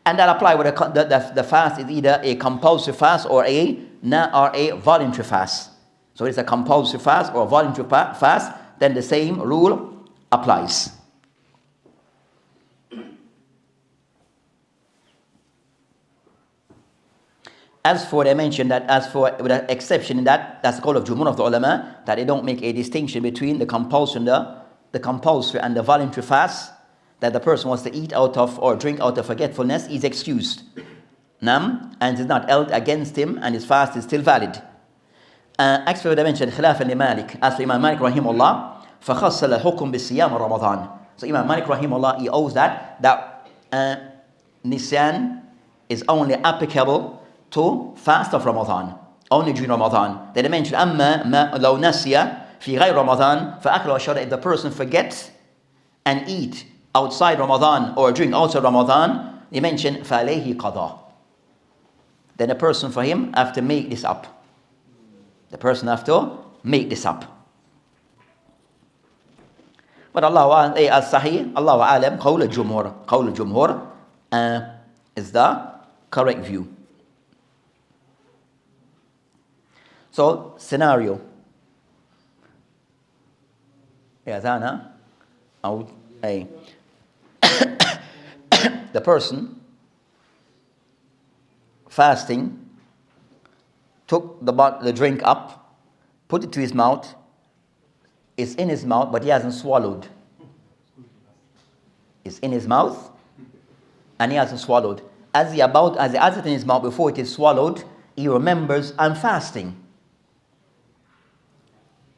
And that apply with the fast is either a compulsory fast or a voluntary fast. So it's a compulsory fast or a voluntary fast, then the same rule applies. As for, they mentioned that as for, with an exception in that, that's the call of Jumhur of the ulama, that they don't make a distinction between the compulsory and the voluntary fast, that the person wants to eat out of or drink out of forgetfulness is excused. And it is not held against him, and his fast is still valid. Actually, they mentioned khilafan li Malik. As for Imam Malik rahimahullah, فَخَصَّ الْحُكُمْ بِالصِّيَامِ رَمَضَانِ. So Imam Malik rahimahullah, he owes that Nisyan is only applicable to fast of Ramadan, only during Ramadan. Then they mentioned أَمَّا مَا لَوْ نَسِيَ فِي غَيْرِ رَمَضَانِ فَأَكْلَ وَشَرَبَ. If the person forgets and eat outside Ramadan or drink outside Ramadan, they mentioned فَعَلَيْهِ قَضَى. Then the person, for him, have to make this up. The person have to make this up. But Allah as-sahih, Allah alam, qawl al-jumhur is the correct view. So, scenario. Yazana out a the person fasting took the drink up, put it to his mouth. It's in his mouth, but he hasn't swallowed. It's in his mouth, and he hasn't swallowed. As he has it in his mouth before it is swallowed, he remembers, I'm fasting.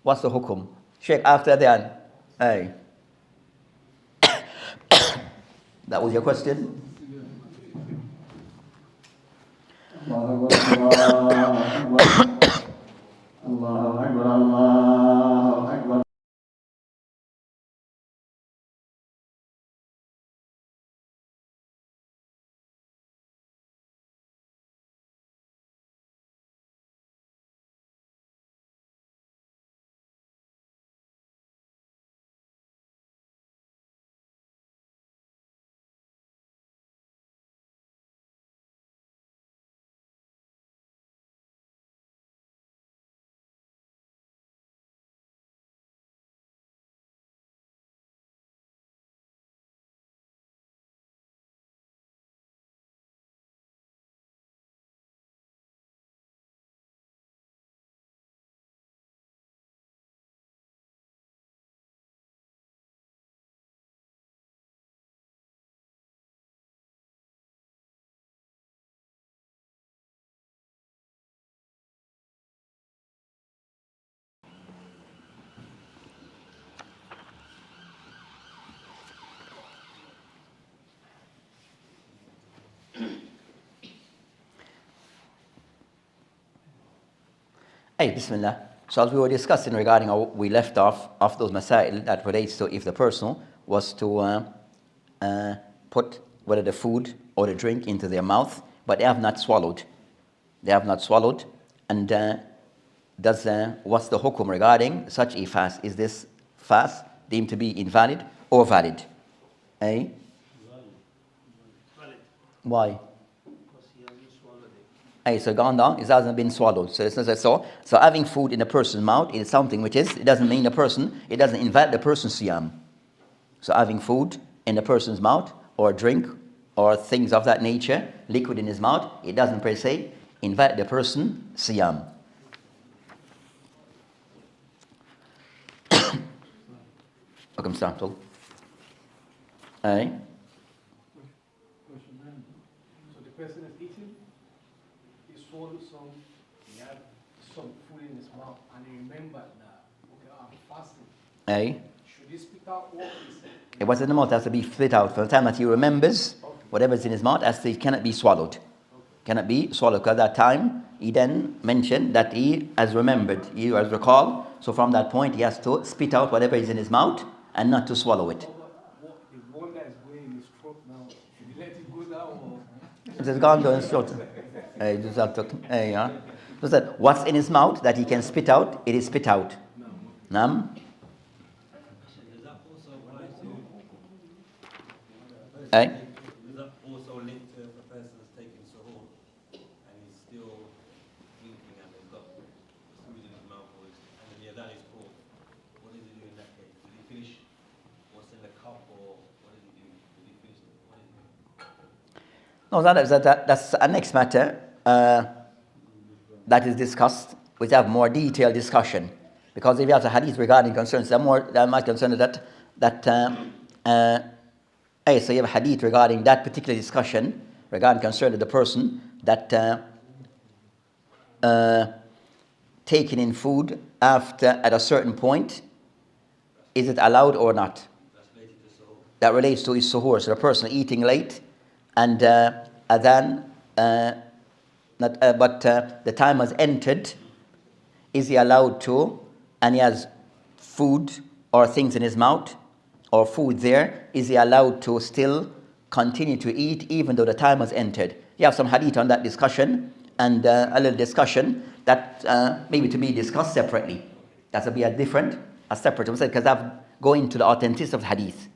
What's the hukum? Sheikh, after that, hey. That was your question? Allahu Akbar. Allahu Akbar. Allahu Akbar. Hey, Bismillah. So as we were discussing regarding how we left off of those masail that relates to if the person was to put whether the food or the drink into their mouth, but they have not swallowed. They have not swallowed. And what's the hukum regarding such a fast? Is this fast deemed to be invalid or valid? Eh? Valid. Why? Because he hasn't swallowed it. Hey, so gone down, it hasn't been swallowed. So having food in a person's mouth is something which is, it doesn't mean the person, it doesn't invalid the person's siyam. So having food in a person's mouth, or drink, or things of that nature, liquid in his mouth, it doesn't per se invalid the person's siyam. Welcome, Startle. Aye. So the person is eating, he swallowed some, he had some food in his mouth, and he remembered that, okay, I'm fasting. Aye. Should he spit out what he said? It was in the mouth, has to be spit out. From the time that he remembers, whatever's in his mouth, it cannot be swallowed. Cannot be swallowed. Because at that time, he then mentioned that he has remembered, he has recalled. So from that point, he has to spit out whatever is in his mouth and not to swallow it. The one that is going in his throat now, should he let it go down or? It has gone down his throat. So that what's in his mouth that he can spit out, it is spit out. Nam? Does that also apply to? Eh? Does that also link to if a person is taking suhoor and he's still drinking and they've got food in his mouth, and then the adhan is called? What does he do in that case? Does he finish what's in the cup, or what does he do? Does he finish it? What does he do? No, that's a next matter that is discussed, which have more detailed discussion. Because if you have a hadith regarding concerns, they're much concerned so you have a hadith regarding that particular discussion, regarding concern of the person that taking in food at a certain point, is it allowed or not? That's related to suhoor. That relates to his suhoor. So the person eating late, and adhan, but the time has entered. Is he allowed to, and he has food or things in his mouth, or food there, is he allowed to still continue to eat even though the time has entered? You have some hadith on that discussion, and a little discussion that maybe to be discussed separately. That's be a separate, because I've going into the authenticity of hadith,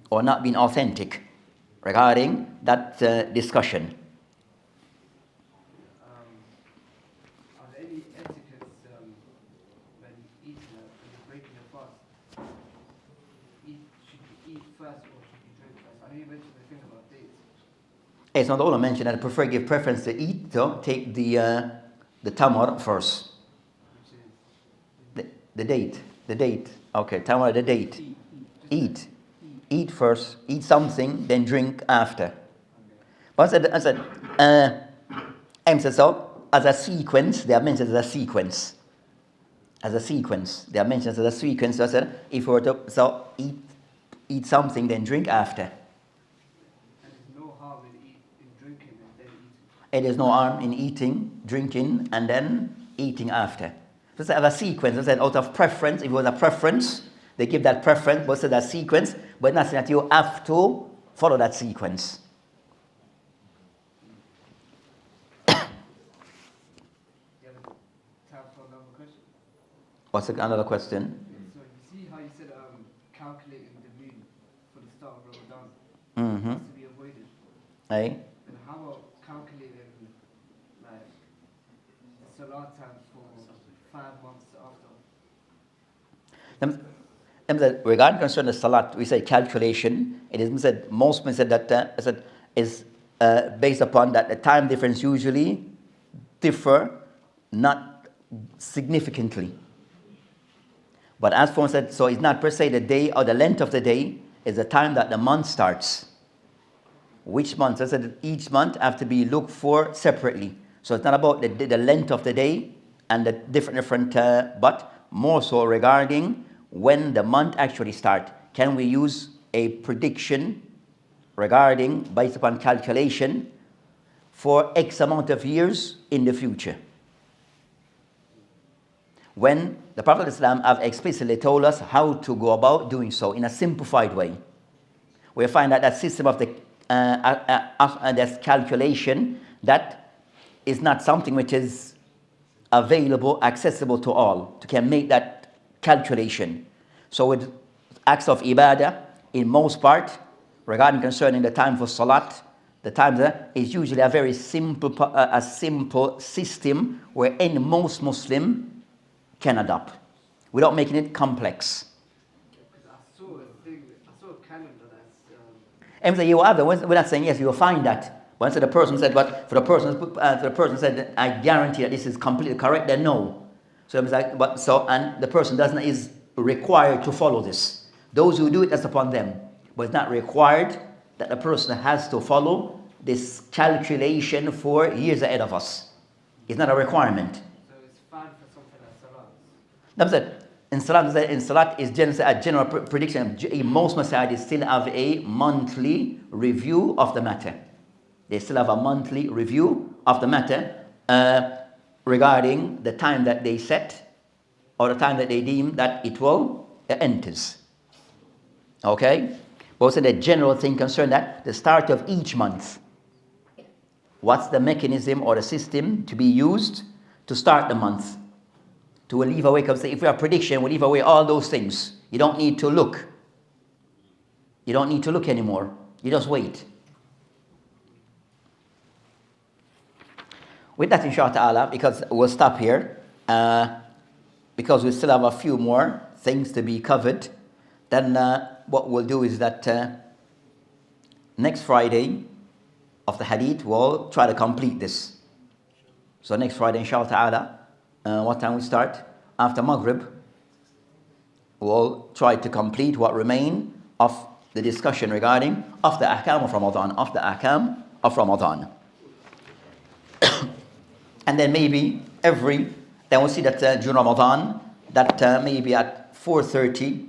or not being authentic regarding that discussion. Are there any etiquettes when eating, when breaking the fast? first or should you drink first? I know you mentioned the thing about dates. It's not all I mentioned that I prefer give preference to eat, so take the tamar first. Which is The date. Okay, tamar, the date. Eat first, eat something, then drink after. But I said, so as a sequence, they are mentioned as a sequence. As a sequence, they are mentioned as a sequence. So I said, if we were to eat something, then drink after. and there's no harm in drinking and then eating. It is no harm in eating, drinking, and then eating after. So I have a sequence. I said, out of preference, if it was a preference, they give that preference, but it's a sequence, but not saying that you have to follow that sequence. You have time for another question? What's another question? So you see how you said calculating the moon for the start of Ramadan Mm-hmm. has to be avoided. Aye. And how about calculating like the salat time for 5 months after? Regarding concern the salat, we say calculation. It is said most men said that is based upon that the time difference usually differ not significantly. But as for said, so it's not per se the day or the length of the day, is the time that the month starts. Which month? I said each month have to be looked for separately. So it's not about the length of the day and the different but more so regarding when the month actually starts. Can we use a prediction regarding, based upon calculation, for X amount of years in the future? When the Prophet Islam have explicitly told us how to go about doing so in a simplified way. We find that system of the this calculation, that is not something which is available, accessible to all, to can make that calculation. So with acts of ibadah, in most part, regarding concerning the time for salat, the time there is usually a very simple system where any most Muslim can adopt, without making it complex. Because I saw a calendar that's And say you have it. We're not saying yes, you will find that. Once the person said, but for the person said, I guarantee that this is completely correct, then no. So it's like, and the person is required to follow this. Those who do it, that's upon them. But it's not required that the person has to follow this calculation for years ahead of us. It's not a requirement. so it's fine for something like salat. That's it. In Salat is a general prediction. Most masajid still have a monthly review of the matter. They still have a monthly review of the matter regarding the time that they set or the time that they deem that it will enters. Okay? But also the general thing concerned that the start of each month. What's the mechanism or the system to be used to start the month? To leave away, because if we have prediction, we'll leave away all those things. You don't need to look. You don't need to look anymore. You just wait. With that, inshallah ta'ala, because we'll stop here, because we still have a few more things to be covered, then what we'll do is that next Friday of the hadith, we'll try to complete this. So next Friday, inshallah ta'ala, what time we start? After Maghrib, we'll try to complete what remain of the discussion regarding of the ahkam of Ramadan. And then maybe then we'll see that during Ramadan, that maybe at 4:30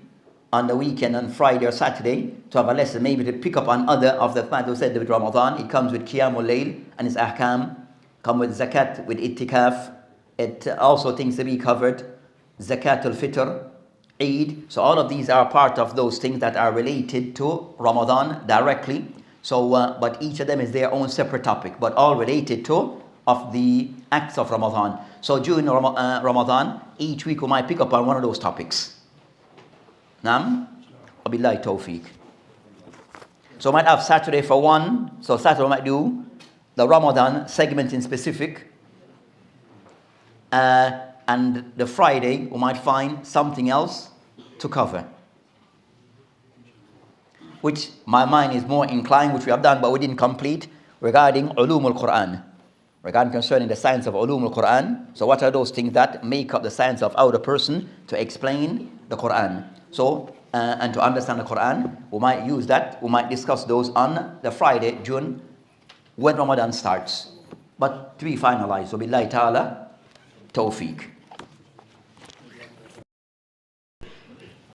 on the weekend, on Friday or Saturday, to have a lesson, maybe to pick up on other of the fact we said with Ramadan, it comes with Qiyamul Layl and its ahkam, come with zakat, with ittikaf. It also things to be covered, Zakatul Fitr, Eid. So all of these are part of those things that are related to Ramadan directly. So, but each of them is their own separate topic, but all related to of the acts of Ramadan. So during Ramadan, each week we might pick up on one of those topics. Naam? Wabillahi tawfiq. So we might have Saturday for one. So Saturday we might do the Ramadan segment in specific. And the Friday, we might find something else to cover. which my mind is more inclined, which we have done but we didn't complete, regarding ulum al-Quran, regarding concerning the science of ulum al-Quran. So what are those things that make up the science of how the person to explain the Quran? So and to understand the Quran, we might use that, we might discuss those on the Friday, June, when Ramadan starts. But to be finalized, so billahi ta'ala, tawfiq.